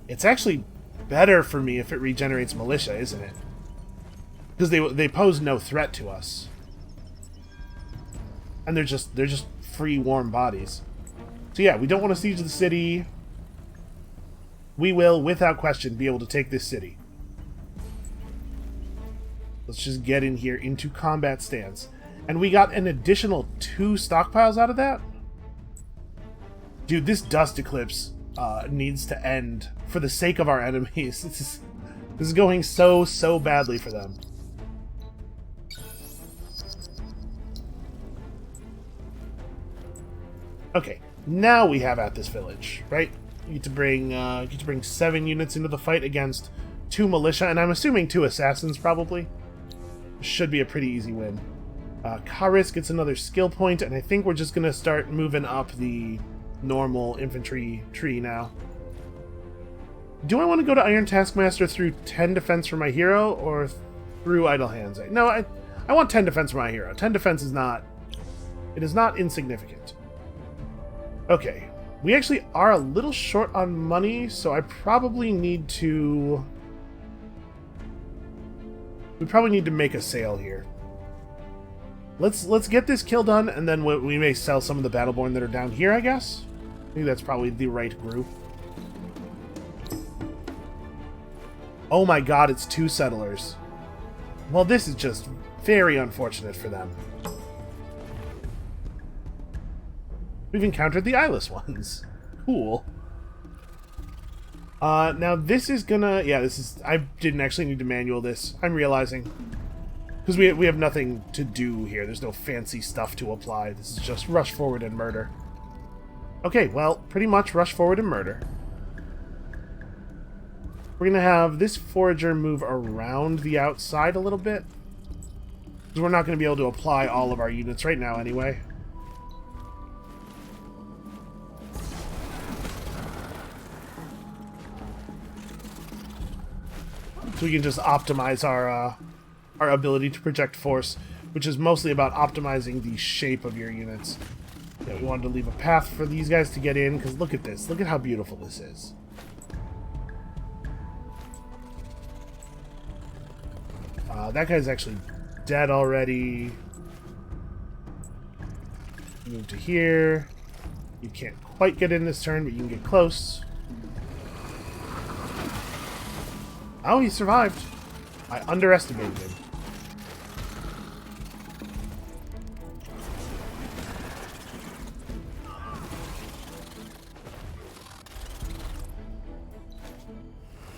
it's actually better for me if it regenerates militia, isn't it? Because they pose no threat to us. And they're just free, warm bodies. So yeah, we don't want to siege the city. We will, without question, be able to take this city. Let's just get in here into combat stance. And we got an additional 2 stockpiles out of that? Dude, this dust eclipse needs to end for the sake of our enemies. This is going so badly for them. Okay, now we have at this village, right? You get to bring 7 units into the fight against 2 militia, and I'm assuming 2 assassins probably. Should be a pretty easy win. Karis gets another skill point, and I think we're just gonna start moving up the normal infantry tree now. Do I want to go to Iron Taskmaster through 10 defense for my hero, or through Idle Hands? No, I want 10 defense for my hero. 10 defense is not... It is not insignificant. Okay. We actually are a little short on money, so I probably need to... We probably need to make a sale here. Let's get this kill done, and then we may sell some of the Battleborn that are down here, I guess? I think that's probably the right group. Oh my god, it's 2 settlers. Well, this is just very unfortunate for them. We've encountered the eyeless ones. Cool. Now this is gonna... Yeah, this is... I didn't actually need to manual this. I'm realizing. Because we have nothing to do here. There's no fancy stuff to apply. This is just rush forward and murder. Okay, well, pretty much rush forward and murder. We're going to have this forager move around the outside a little bit. Because we're not going to be able to apply all of our units right now anyway. So we can just optimize our ability to project force, which is mostly about optimizing the shape of your units. Yeah, we wanted to leave a path for these guys to get in, because look at this. Look at how beautiful this is. That guy's actually dead already. Move to here. You can't quite get in this turn, but you can get close. Oh, he survived. I underestimated him.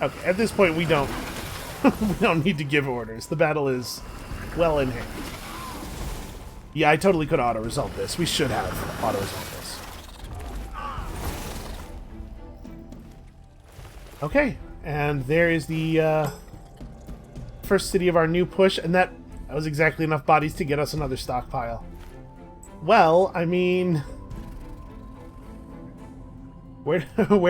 Okay, at this point we don't We don't need to give orders. The battle is well in hand. Yeah, I totally could auto-resolve this. We should have auto-resolved this. Okay, and there is the first city of our new push, and that was exactly enough bodies to get us another stockpile. Well, I mean... Where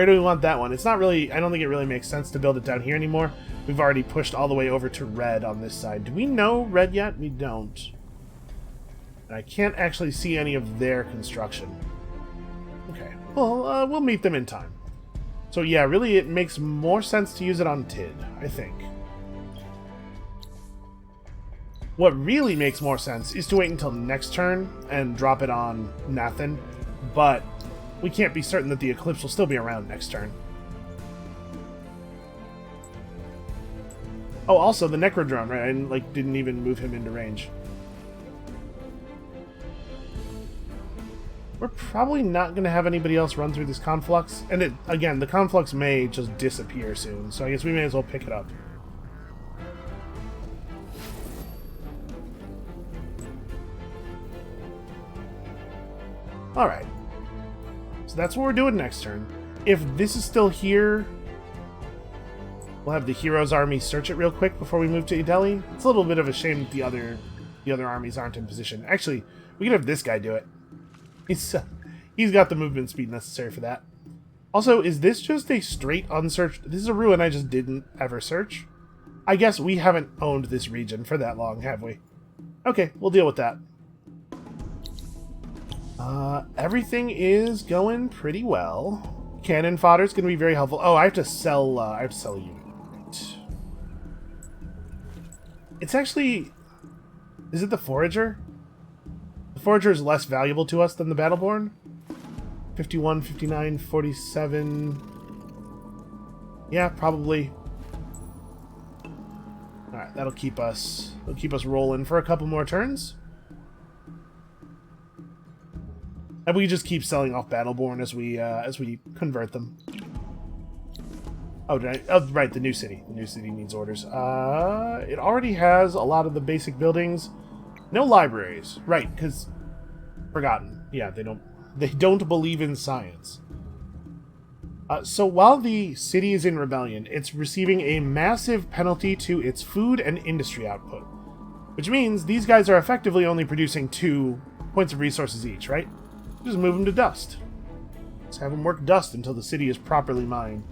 do we want that one? It's not really... I don't think it really makes sense to build it down here anymore. We've already pushed all the way over to red on this side. Do we know red yet? We don't. And I can't actually see any of their construction. Okay. Well, we'll meet them in time. So yeah, really it makes more sense to use it on Tid, I think. What really makes more sense is to wait until next turn and drop it on Nathan, but we can't be certain that the Eclipse will still be around next turn. Oh, also the Necrodrone, right? I didn't even move him into range. We're probably not going to have anybody else run through this Conflux. And again, the Conflux may just disappear soon, so I guess we may as well pick it up. Alright. So that's what we're doing next turn. If this is still here, we'll have the Heroes Army search it real quick before we move to Ideli. It's a little bit of a shame that the other armies aren't in position. Actually, we can have this guy do it. He's got the movement speed necessary for that. Also, is this just a straight unsearched... This is a ruin I just didn't ever search. I guess we haven't owned this region for that long, have we? Okay, we'll deal with that. Everything is going pretty well. Cannon fodder is going to be very helpful. Oh, I have to sell a unit. Right. It's actually... Is it the Forager? The Forager is less valuable to us than the Battleborn. 51, 59, 47... Yeah, probably. Alright, that'll keep us rolling for a couple more turns. And we just keep selling off Battleborn as we convert them. Oh, right, the new city. The new city needs orders. It already has a lot of the basic buildings. No libraries. Right, because... Forgotten. Yeah, they don't believe in science. So while the city is in rebellion, it's receiving a massive penalty to its food and industry output. Which means these guys are effectively only producing 2 points of resources each, right? Just move them to dust. Let's have them work dust until the city is properly mined.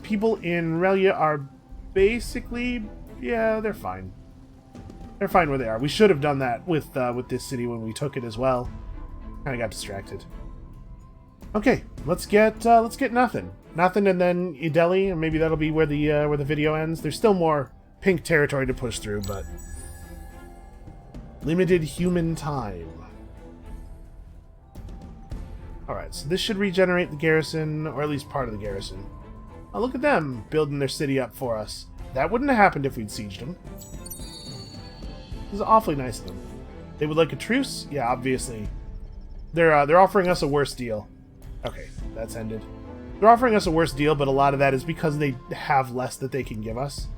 People in Relia are basically... Yeah, they're fine. They're fine where they are. We should have done that with this city when we took it as well. Kind of got distracted. Okay, let's get Nathan. Nathan and then Ideli, and maybe that'll be where the video ends. There's still more pink territory to push through, but... Limited human time. Alright, so this should regenerate the garrison, or at least part of the garrison. Oh, look at them, building their city up for us. That wouldn't have happened if we'd sieged them. This is awfully nice of them. They would like a truce? Yeah, obviously. They're offering us a worse deal. Okay, that's ended. They're offering us a worse deal, but a lot of that is because they have less that they can give us.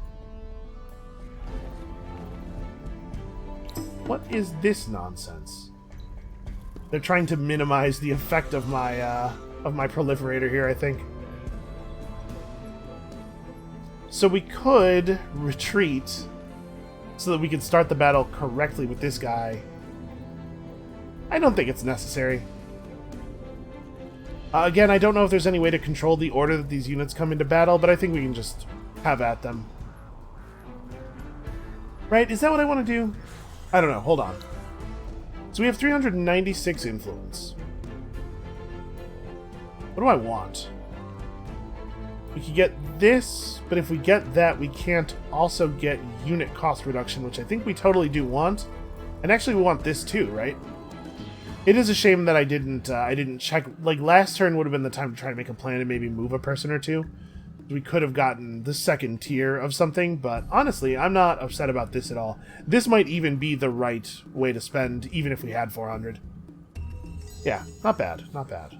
What is this nonsense? They're trying to minimize the effect of my proliferator here, I think. So we could retreat so that we could start the battle correctly with this guy. I don't think it's necessary. Again, I don't know if there's any way to control the order that these units come into battle, but I think we can just have at them. Right? Is that what I want to do? I don't know. Hold on. So we have 396 influence. What do I want? We could get this, but if we get that, we can't also get unit cost reduction, which I think we totally do want. And actually, we want this too, right? It is a shame that I didn't check. Like, last turn would have been the time to try to make a plan and maybe move a person or two. We could have gotten the second tier of something, but honestly, I'm not upset about this at all. This might even be the right way to spend, even if we had 400. Yeah, not bad, not bad.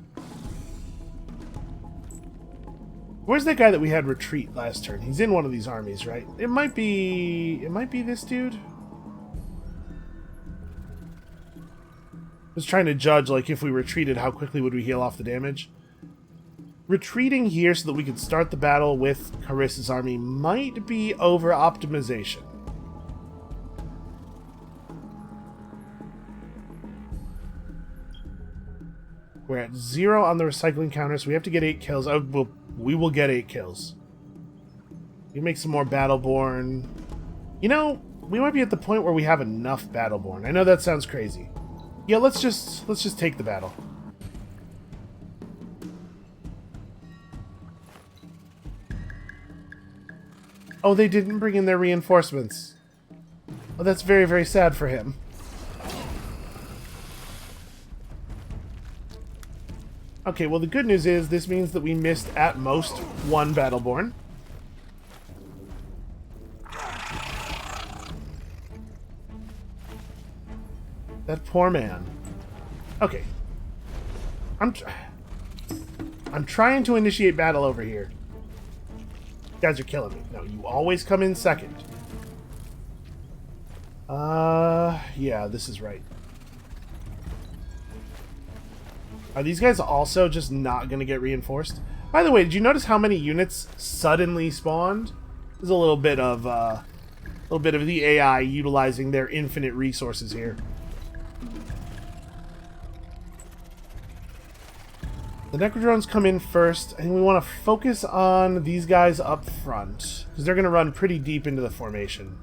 Where's that guy that we had retreat last turn? He's in one of these armies, right? It might be this dude. I was trying to judge, like, if we retreated, how quickly would we heal off the damage. Retreating here so that we could start the battle with Carissa's army might be over-optimization. We're at 0 on the recycling counter, so we have to get 8 kills. We will get 8 kills. You make some more Battleborn. You know, we might be at the point where we have enough Battleborn. I know that sounds crazy. Yeah, let's just take the battle. Oh, they didn't bring in their reinforcements. Oh, that's very, very sad for him. Okay, well the good news is this means that we missed at most 1 Battleborn. That poor man. Okay. I'm trying to initiate battle over here. You guys are killing me. No, you always come in second. Yeah, this is right. Are these guys also just not going to get reinforced? By the way, did you notice how many units suddenly spawned? There's a little bit of the AI utilizing their infinite resources here. The Necrodrones come in first, and we want to focus on these guys up front, because they're going to run pretty deep into the formation.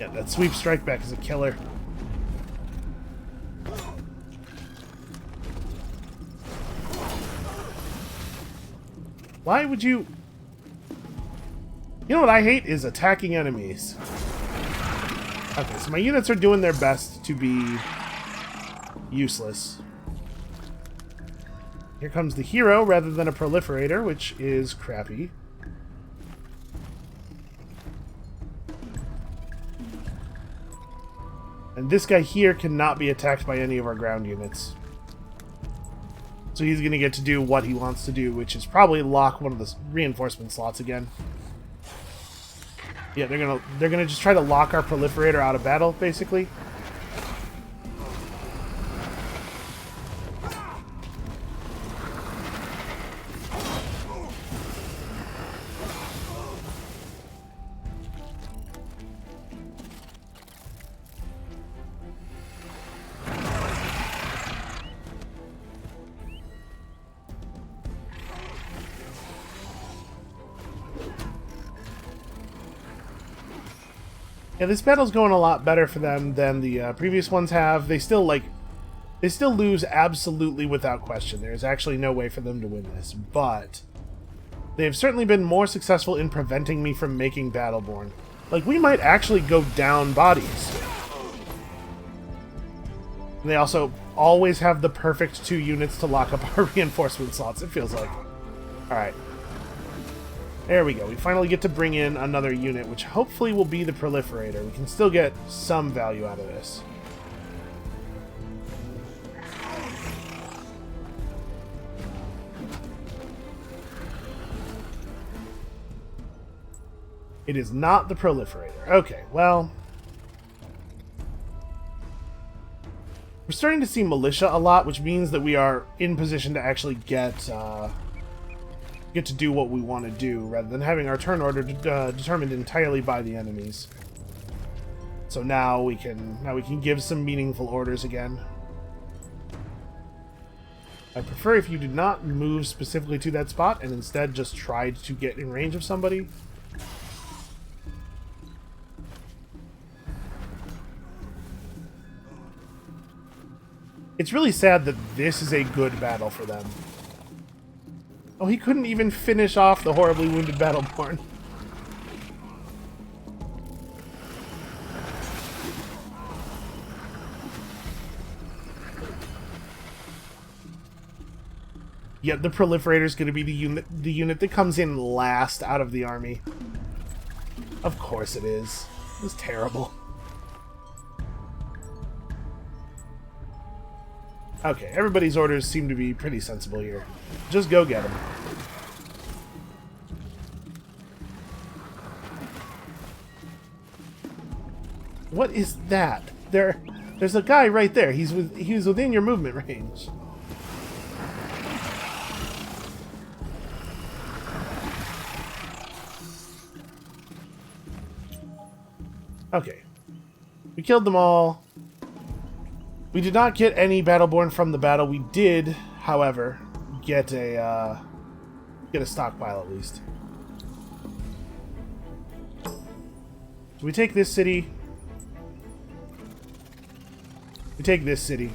Yeah, that sweep strike back is a killer. Why would you... You know what I hate is attacking enemies. Okay, so my units are doing their best to be useless. Here comes the hero rather than a proliferator, which is crappy. And this guy here cannot be attacked by any of our ground units. So he's going to get to do what he wants to do, which is probably lock one of the reinforcement slots again. Yeah, they're gonna just try to lock our proliferator out of battle, basically. Yeah, this battle's going a lot better for them than the previous ones have. They still lose absolutely without question. There's actually no way for them to win this, but they have certainly been more successful in preventing me from making Battleborn. Like, we might actually go down bodies. And they also always have the perfect 2 units to lock up our reinforcement slots, it feels like. Alright. There we go. We finally get to bring in another unit, which hopefully will be the proliferator. We can still get some value out of this. It is not the proliferator. Okay, well... We're starting to see militia a lot, which means that we are in position to actually get to do what we want to do, rather than having our turn order determined entirely by the enemies. So now we can give some meaningful orders again. I prefer if you did not move specifically to that spot and instead just tried to get in range of somebody. It's really sad that this is a good battle for them. Oh, he couldn't even finish off the horribly wounded Battleborn. Yet the proliferator is going to be the unit that comes in last out of the army. Of course it is. It was terrible. Okay, everybody's orders seem to be pretty sensible here. Just go get them. What is that? There's a guy right there. He's within your movement range. Okay. We killed them all. We did not get any Battleborn from the battle. We did, however, get a stockpile at least. So we take this city. We take this city.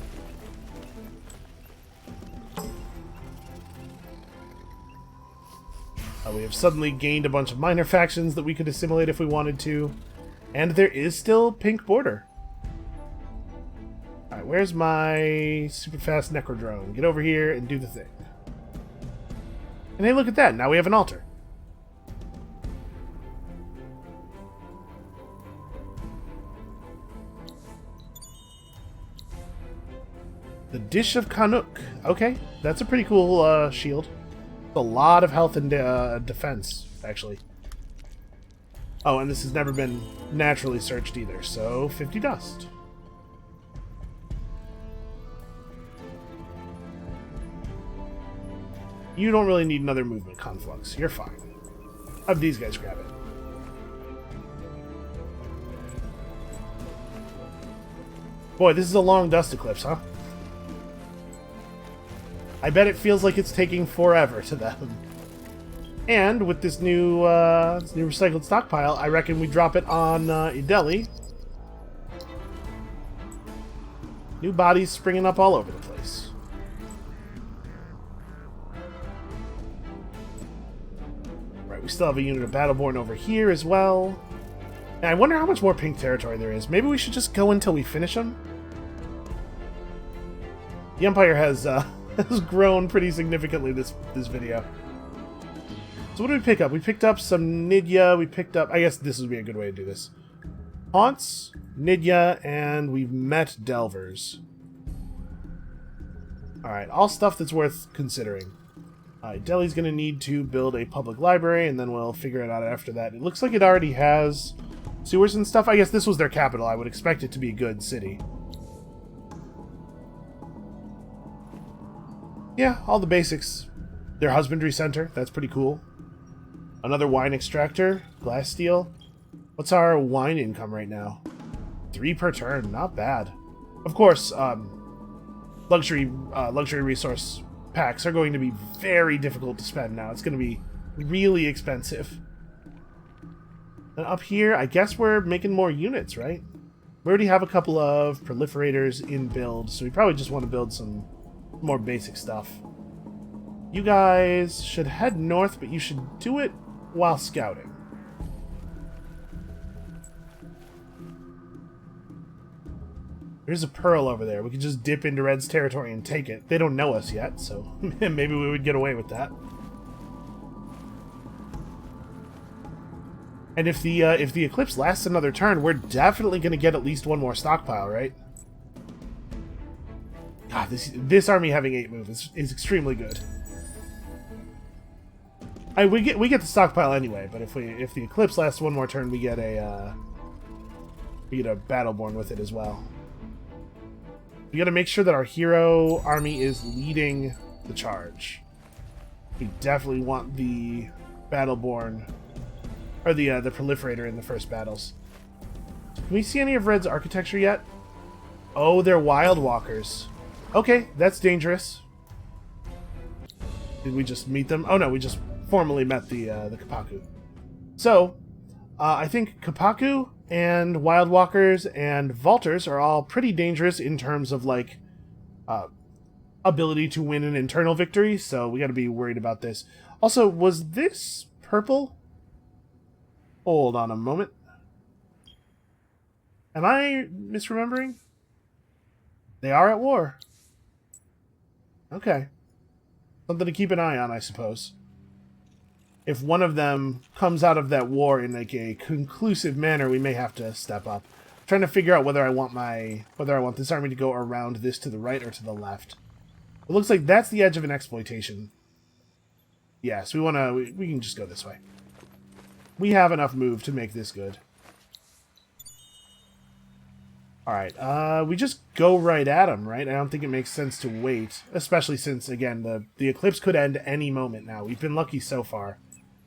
We have suddenly gained a bunch of minor factions that we could assimilate if we wanted to. And there is still pink border. Alright, where's my super fast Necrodrone? Get over here and do the thing. And hey, look at that. Now we have an altar. The Dish of Kanuk. Okay, that's a pretty cool shield. A lot of health and defense, actually. Oh, and this has never been naturally searched either, so 50 dust. You don't really need another movement conflux. You're fine. Have these guys grab it. Boy, this is a long dust eclipse, huh? I bet it feels like it's taking forever to them. And with this new recycled stockpile, I reckon we drop it on Ideli. New bodies springing up all over the place. Right, we still have a unit of Battleborn over here as well. And I wonder how much more pink territory there is. Maybe we should just go until we finish them? The Empire has grown pretty significantly this video. So what did we pick up? We picked up some Nidya. We picked up... I guess this would be a good way to do this. Haunts, Nidya, and we've met Delvers. Alright, all stuff that's worth considering. Alright, Delhi's going to need to build a public library, and then we'll figure it out after that. It looks like it already has sewers and stuff. I guess this was their capital. I would expect it to be a good city. Yeah, all the basics. Their husbandry center, that's pretty cool. Another wine extractor, glass steel. What's our wine income right now? 3 per turn, not bad. Of course, luxury resource packs are going to be very difficult to spend now. It's going to be really expensive. And up here, I guess we're making more units, right? We already have a couple of proliferators in build, so we probably just want to build some more basic stuff. You guys should head north, but you should do it while scouting. There's a pearl over there. We could just dip into Red's territory and take it. They don't know us yet, so maybe we would get away with that. And if the eclipse lasts another turn, we're definitely going to get at least one more stockpile, right? God, this army having 8 move is extremely good. We get the stockpile anyway, but if the eclipse lasts one more turn, we get a Battleborn with it as well. We got to make sure that our hero army is leading the charge. We definitely want the Battleborn or the proliferator in the first battles. Can we see any of Red's architecture yet? Oh, they're wild walkers. Okay, that's dangerous. Did we just meet them? Oh no, we just formally met the Kapaku. So, I think Kapaku and Wild Walkers and Vaulters are all pretty dangerous in terms of, like, ability to win an internal victory, so we gotta be worried about this. Also, was this purple? Hold on a moment. Am I misremembering? They are at war. Okay. Something to keep an eye on, I suppose. if one of them comes out of that war in like a conclusive manner, we may have to step up. I'm trying to figure out whether I want this army to go around this to the right or to the left. It looks like that's the edge of an exploitation. Yes, we can just go this way. We have enough move to make this good. Alright, we just go right at them, right? I don't think it makes sense to wait, especially since, again, the eclipse could end any moment now. We've been lucky so far.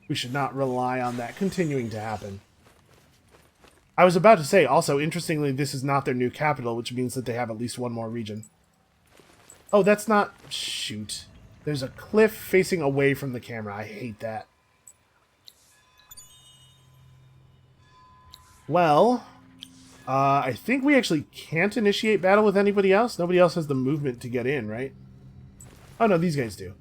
We should not rely on that continuing to happen. I was about to say, also, interestingly, this is not their new capital, which means that they have at least one more region. Oh, that's not... Shoot. There's a cliff facing away from the camera. I hate that. Well... I think we actually can't initiate battle with anybody else. Nobody else has the movement to get in, right? Oh, no, these guys do.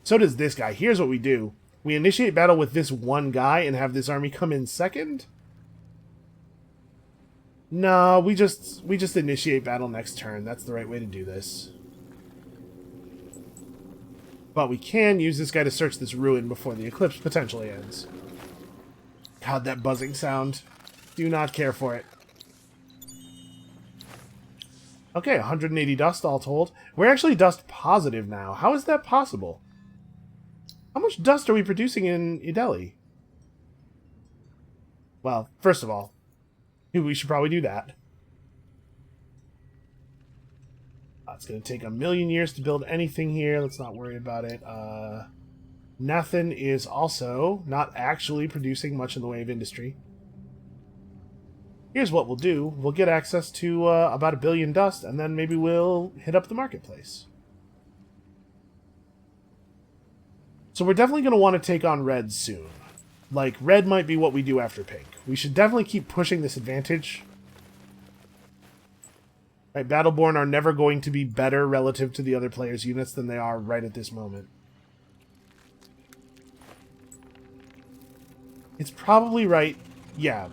So does this guy. Here's what we do. We initiate battle with this one guy and have this army come in second? No, we just initiate battle next turn. That's the right way to do this. But we can use this guy to search this ruin before the eclipse potentially ends. God, that buzzing sound. Do not care for it. Okay, 180 dust all told. We're actually dust positive now. How is that possible? How much dust are we producing in Ideli? Well, first of all, we should probably do that. It's going to take 1,000,000 years to build anything here. Let's not worry about it. Nathan is also not actually producing much in the way of industry. Here's what we'll do. We'll get access to about 1 billion dust, and then maybe we'll hit up the marketplace. So we're definitely going to want to take on red soon. Like, red might be what we do after pink. We should definitely keep pushing this advantage. Right, Battleborn are never going to be better relative to the other players' units than they are right at this moment. It's probably right. Yeah.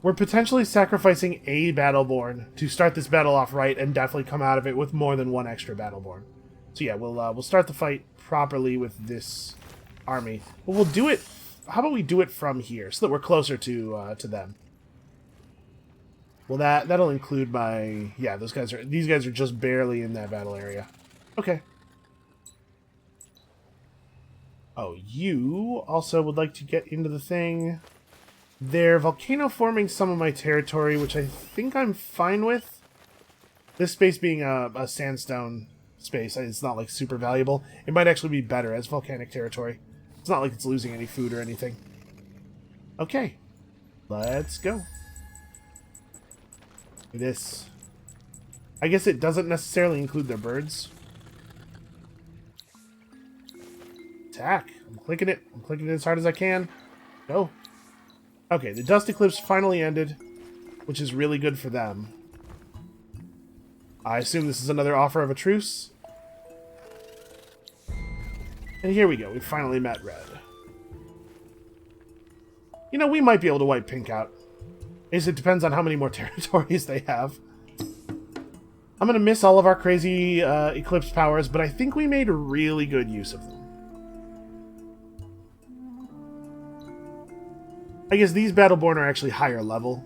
We're potentially sacrificing a Battleborn to start this battle off right and definitely come out of it with more than one extra Battleborn. So yeah, we'll start the fight properly with this army. But we'll do it... How about we do it from here so that we're closer to them? Well, that'll include my... Yeah, these guys are just barely in that battle area. Okay. Oh, you also would like to get into the thing. They're volcano forming some of my territory, which I think I'm fine with. This space being a sandstone space, it's not like super valuable. It might actually be better as volcanic territory. It's not like it's losing any food or anything. Okay, let's go. This. I guess it doesn't necessarily include their birds. Attack. I'm clicking it. I'm clicking it as hard as I can. Go. Okay, the dust eclipse finally ended, which is really good for them. I assume this is another offer of a truce. And here we go. We finally met red. You know, we might be able to wipe pink out. It depends on how many more territories they have. I'm going to miss all of our crazy eclipse powers, but I think we made really good use of them. I guess these Battleborn are actually higher level.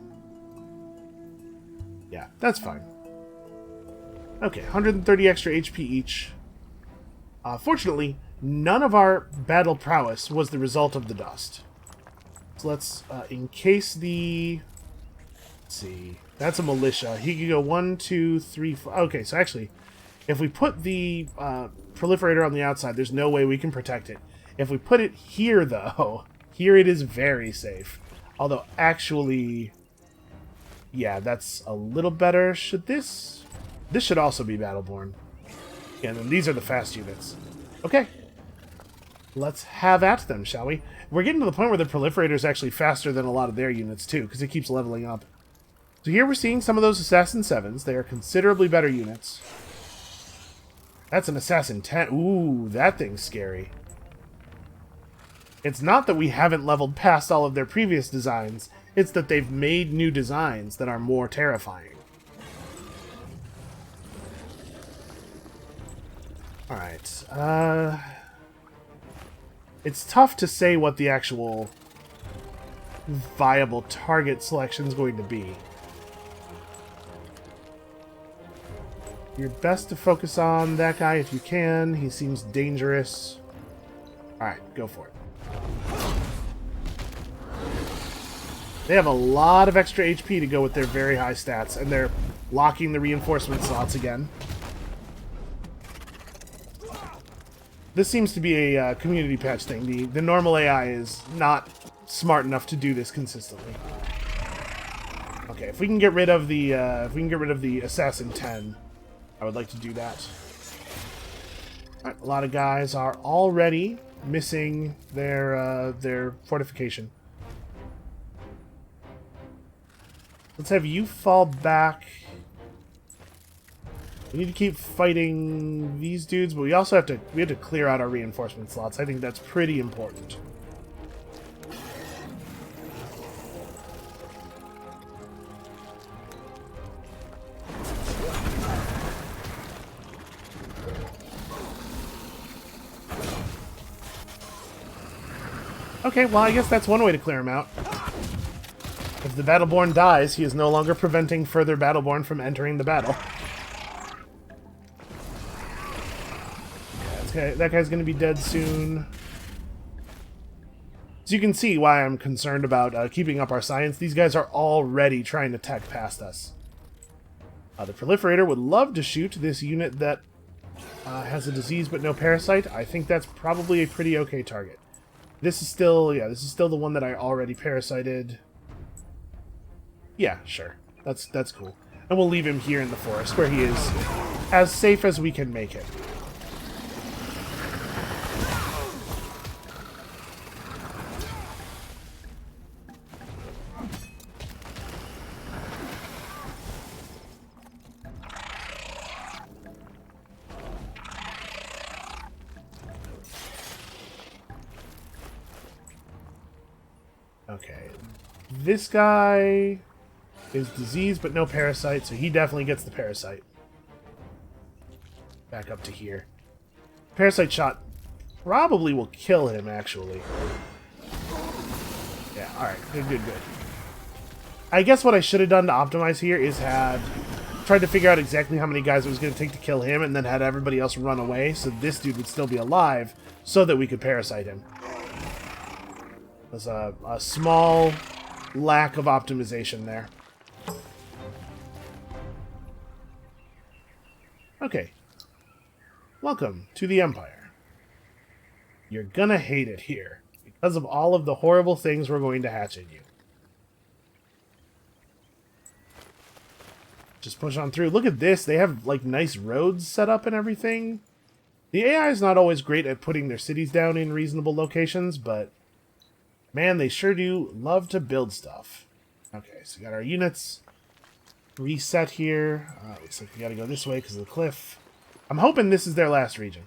Yeah, that's fine. Okay, 130 extra HP each. Fortunately, none of our battle prowess was the result of the dust. So let's encase the... Let's see. That's a militia. He could go 1, 2, 3, 4... Okay, so actually, if we put the proliferator on the outside, there's no way we can protect it. If we put it here, though... Here it is very safe. Although, actually... Yeah, that's a little better. Should this... This should also be Battleborn. Yeah, and then these are the fast units. Okay. Let's have at them, shall we? We're getting to the point where the proliferator is actually faster than a lot of their units, too, because it keeps leveling up. So here we're seeing some of those Assassin 7s. They are considerably better units. That's an Assassin 10. Ooh, that thing's scary. It's not that we haven't leveled past all of their previous designs, it's that they've made new designs that are more terrifying. Alright. It's tough to say what the actual viable target selection is going to be. You're best to focus on that guy if you can. He seems dangerous. Alright, go for it. They have a lot of extra HP to go with their very high stats, and they're locking the reinforcement slots again. This seems to be a community patch thing. The normal AI is not smart enough to do this consistently. Okay, if we can get rid of the Assassin 10, I would like to do that. Alright, a lot of guys are already missing their fortification. Let's have you fall back. We need to keep fighting these dudes, but we also have to clear out our reinforcement slots. I think that's pretty important. Okay, well, I guess that's one way to clear him out. If the Battleborn dies, he is no longer preventing further Battleborn from entering the battle. Okay, that guy's going to be dead soon. So you can see why I'm concerned about keeping up our science. These guys are already trying to tech past us. The Proliferator would love to shoot this unit that has a disease but no parasite. I think that's probably a pretty okay target. This is still the one that I already parasited. Yeah, sure. That's cool. And we'll leave him here in the forest where he is as safe as we can make it. Okay. This guy is diseased but no parasite, so he definitely gets the parasite. Back up to here. Parasite shot probably will kill him, actually. Yeah, alright. Good. I guess what I should have done to optimize here is tried to figure out exactly how many guys it was going to take to kill him, and then had everybody else run away, so this dude would still be alive, so that we could parasite him. There's a small lack of optimization there. Okay. Welcome to the Empire. You're gonna hate it here, because of all of the horrible things we're going to hatch at you. Just push on through. Look at this. They have, like, nice roads set up and everything. The AI is not always great at putting their cities down in reasonable locations, but man, they sure do love to build stuff. Okay, so we got our units reset here. Looks like we gotta go this way because of the cliff. I'm hoping this is their last region.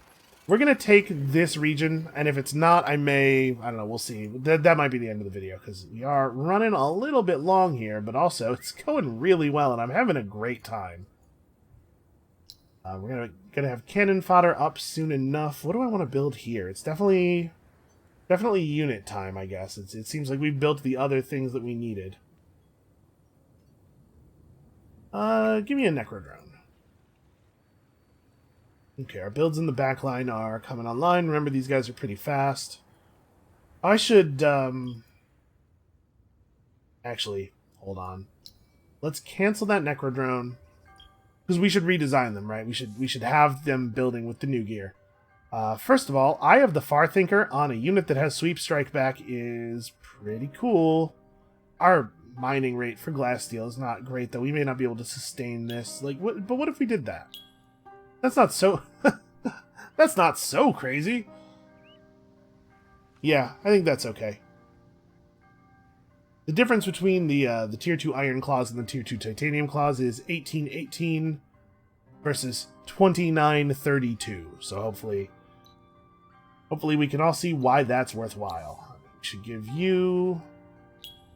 We're gonna take this region, and if it's not, I don't know, we'll see. That might be the end of the video, because we are running a little bit long here, but also, it's going really well, and I'm having a great time. We're gonna have cannon fodder up soon enough. What do I want to build here? It's definitely unit time, I guess. It seems like we've built the other things that we needed. Give me a Necrodrone. Okay, our builds in the backline are coming online. Remember, these guys are pretty fast. I should, actually, hold on. Let's cancel that Necrodrone, because we should redesign them, right? We should have them building with the new gear. First of all, Eye of the Farthinker on a unit that has Sweep Strike Back is pretty cool. Our mining rate for glass steel is not great, though. We may not be able to sustain this. But what if we did that? That's not so... That's not so crazy. Yeah, I think that's okay. The difference between the Tier 2 Iron Claws and the Tier 2 Titanium Claws is 1818 versus 2932. So hopefully we can all see why that's worthwhile. We should give you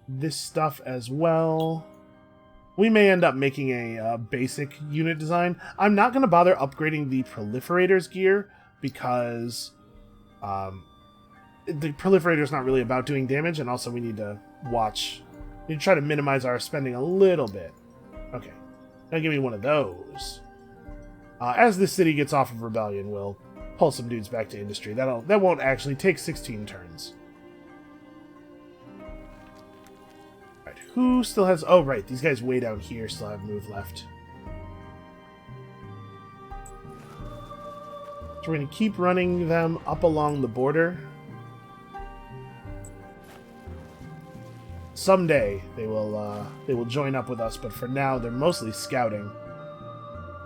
this stuff as well. We may end up making a basic unit design. I'm not going to bother upgrading the proliferator's gear because the proliferator is not really about doing damage, and also we need to try to minimize our spending a little bit. Okay, now give me one of those. As this city gets off of Rebellion, we'll pull some dudes back to industry. That won't actually take 16 turns. Alright, who still has... Oh, right, these guys way down here still have move left. So we're going to keep running them up along the border. Someday they will join up with us, but for now they're mostly scouting.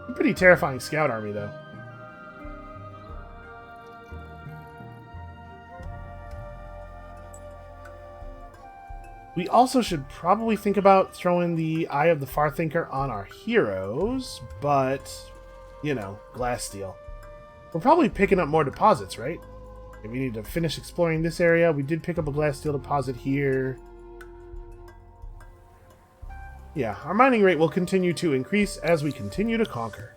A pretty terrifying scout army, though. We also should probably think about throwing the Eye of the Farthinker on our heroes, but, you know, glass steel. We're probably picking up more deposits, right? Okay, we need to finish exploring this area. We did pick up a glass steel deposit here. Yeah, our mining rate will continue to increase as we continue to conquer.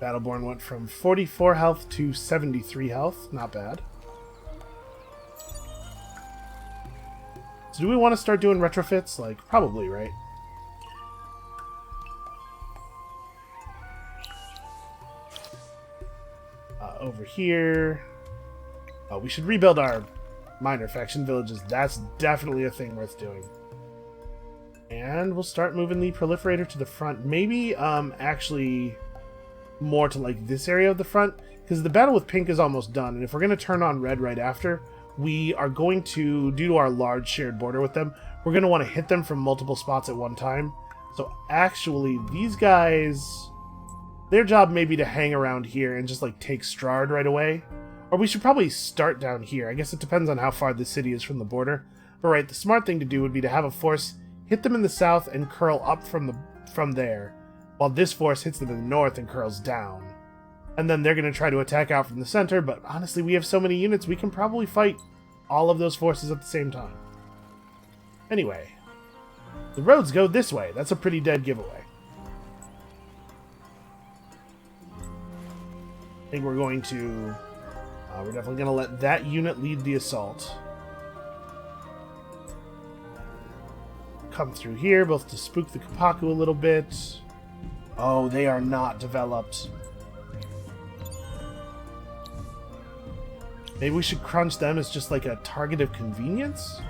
Battleborn went from 44 health to 73 health. Not bad. So do we want to start doing retrofits? Like, probably, right? Over here... we should rebuild our minor faction villages. That's definitely a thing worth doing. And we'll start moving the proliferator to the front. Maybe actually more to like this area of the front, because the battle with pink is almost done, and if we're going to turn on red right after, we are going to, due to our large shared border with them, we're going to want to hit them from multiple spots at one time. So actually, these guys, their job may be to hang around here and just like take Strahd right away. Or we should probably start down here. I guess it depends on how far the city is from the border. But right, the smart thing to do would be to have a force hit them in the south and curl up from there, while this force hits them in the north and curls down. And then they're going to try to attack out from the center, but honestly, we have so many units, we can probably fight all of those forces at the same time. Anyway, the roads go this way. That's a pretty dead giveaway. I think we're going to... we're definitely going to let that unit lead the assault. Come through here, both to spook the Kapaku a little bit. Oh, they are not developed. Maybe we should crunch them as just like a target of convenience?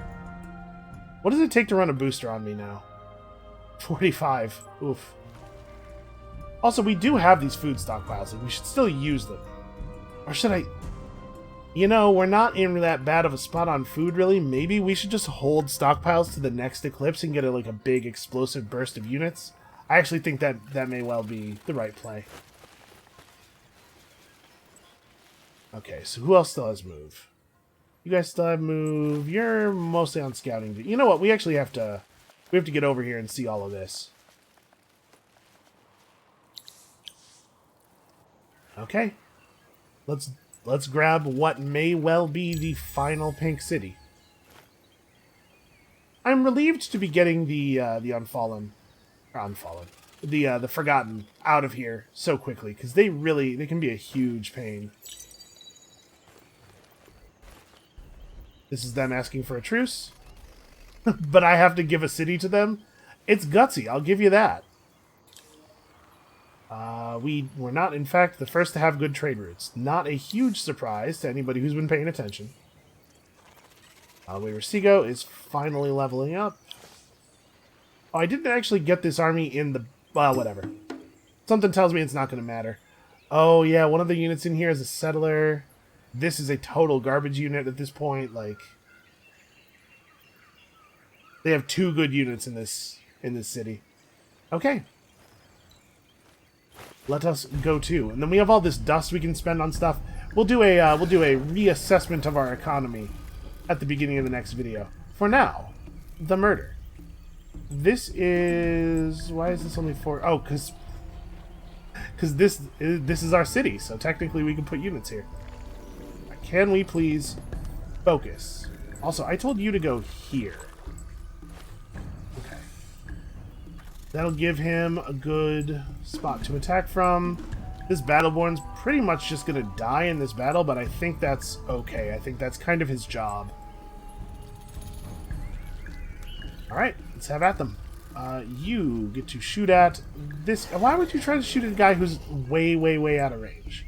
What does it take to run a booster on me now? 45. Oof. Also, we do have these food stockpiles, and we should still use them. Or should I... You know, we're not in that bad of a spot on food, really. Maybe we should just hold stockpiles to the next eclipse and get like a big explosive burst of units. I actually think that may well be the right play. Okay, so who else still has move? You guys still have move. You're mostly on scouting. You know what? We actually have to get over here and see all of this. Okay. Let's grab what may well be the final pink city. I'm relieved to be getting the Unfallen, the Forgotten out of here so quickly, because they can be a huge pain. This is them asking for a truce, but I have to give a city to them. It's gutsy, I'll give you that. We're not, in fact, the first to have good trade routes. Not a huge surprise to anybody who's been paying attention. Weirasigo is finally leveling up. Oh, I didn't actually get this army in the... Well, whatever. Something tells me it's not going to matter. Oh, yeah, one of the units in here is a settler. This is a total garbage unit at this point. Like, they have 2 good units in this city. Okay. Let us go too. And then we have all this dust we can spend on stuff. We'll do a reassessment of our economy at the beginning of the next video. For now, the murder. This is... Why is this only 4? Oh, because this is our city, so technically we can put units here. Can we please Focus. Also, I told you to go here. Okay. That'll give him a good spot to attack from. This Battleborn's pretty much just going to die in this battle, but I think that's okay. I think that's kind of his job. Alright, let's have at them. You get to shoot at this... Why would you try to shoot at a guy who's way, way, way out of range?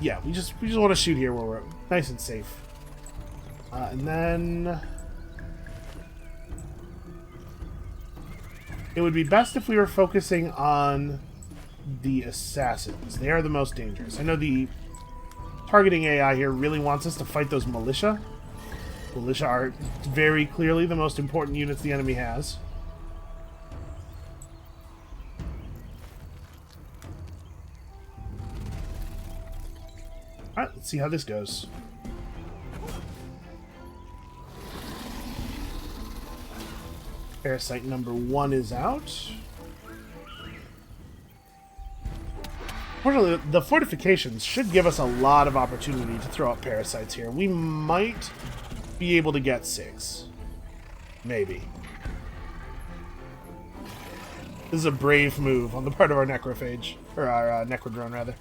Yeah, we just want to shoot here where we're nice and safe. And then... It would be best if we were focusing on the assassins. They are the most dangerous. I know the targeting AI here really wants us to fight those militia. Militia are very clearly the most important units the enemy has. Alright, let's see how this goes. Parasite number 1 is out. Fortunately, the fortifications should give us a lot of opportunity to throw up parasites here. We might be able to get 6. Maybe. This is a brave move on the part of our necrophage. Or our necrodrone, rather.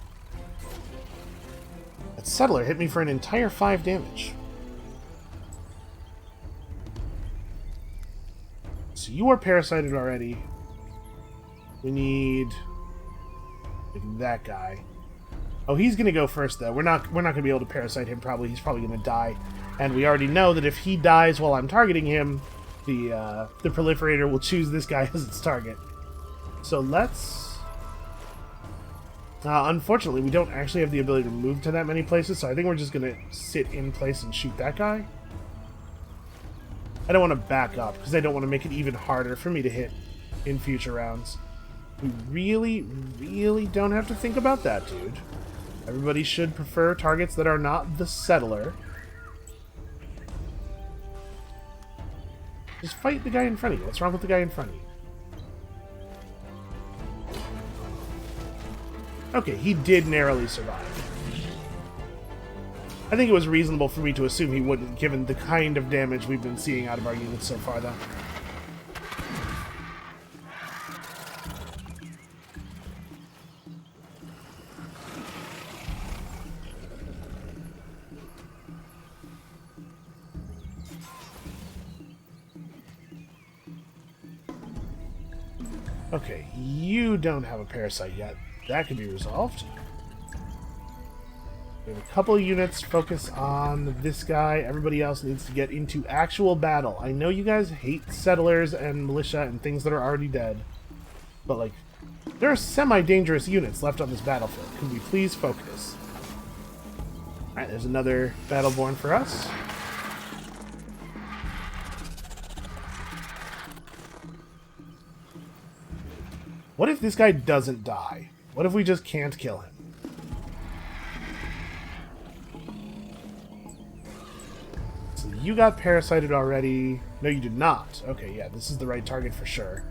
That settler hit me for an entire 5 damage. So you are parasited already. We need... like that guy. Oh, he's gonna go first though. We're not gonna be able to parasite him probably. He's probably gonna die. And we already know that if he dies while I'm targeting him, the proliferator will choose this guy as its target. So let's... unfortunately, we don't actually have the ability to move to that many places, so I think we're just gonna sit in place and shoot that guy. I don't want to back up, because I don't want to make it even harder for me to hit in future rounds. We really, really don't have to think about that, dude. Everybody should prefer targets that are not the settler. Just fight the guy in front of you. What's wrong with the guy in front of you? Okay, he did narrowly survive. I think it was reasonable for me to assume he wouldn't, given the kind of damage we've been seeing out of our units so far, though. Okay, you don't have a parasite yet. That could be resolved. We have a couple of units focus on this guy. Everybody else needs to get into actual battle. I know you guys hate settlers and militia and things that are already dead. But, like, there are semi-dangerous units left on this battlefield. Can we please focus? Alright, there's another Battleborn for us. What if this guy doesn't die? What if we just can't kill him? So you got parasited already. No, you did not. Okay, yeah, this is the right target for sure.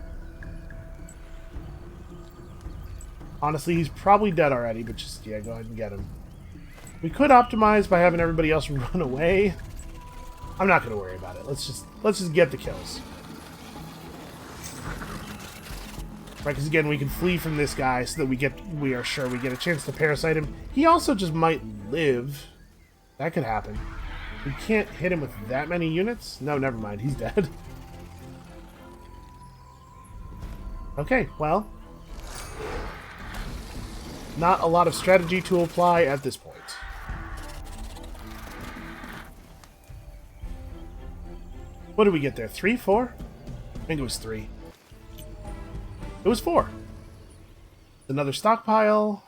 Honestly, he's probably dead already, but just, yeah, go ahead and get him. We could optimize by having everybody else run away. I'm not going to worry about it. Let's just get the kills. Right, because again, we can flee from this guy so that we are sure we get a chance to parasite him. He also just might live. That could happen. We can't hit him with that many units? No, never mind. He's dead. Okay, well. Not a lot of strategy to apply at this point. What did we get there? 3, 4? I think it was 3. It was 4. Another stockpile.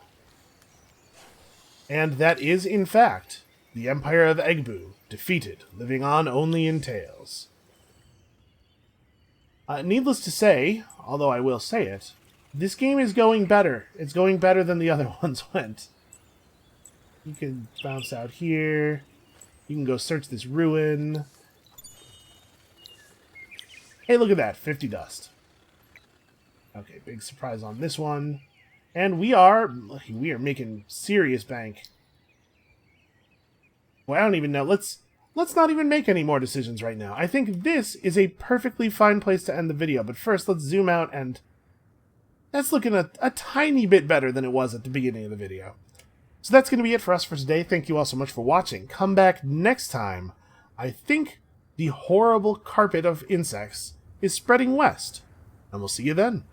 And that is, in fact, the Empire of Egbu, defeated, living on only in tales. Needless to say, although I will say it, this game is going better. It's going better than the other ones went. You can bounce out here. You can go search this ruin. Hey, look at that. 50 dust. Okay, big surprise on this one. And we are making serious bank. Well, I don't even know. Let's not even make any more decisions right now. I think this is a perfectly fine place to end the video. But first, let's zoom out, and that's looking a tiny bit better than it was at the beginning of the video. So that's going to be it for us for today. Thank you all so much for watching. Come back next time. I think the horrible carpet of insects is spreading west. And we'll see you then.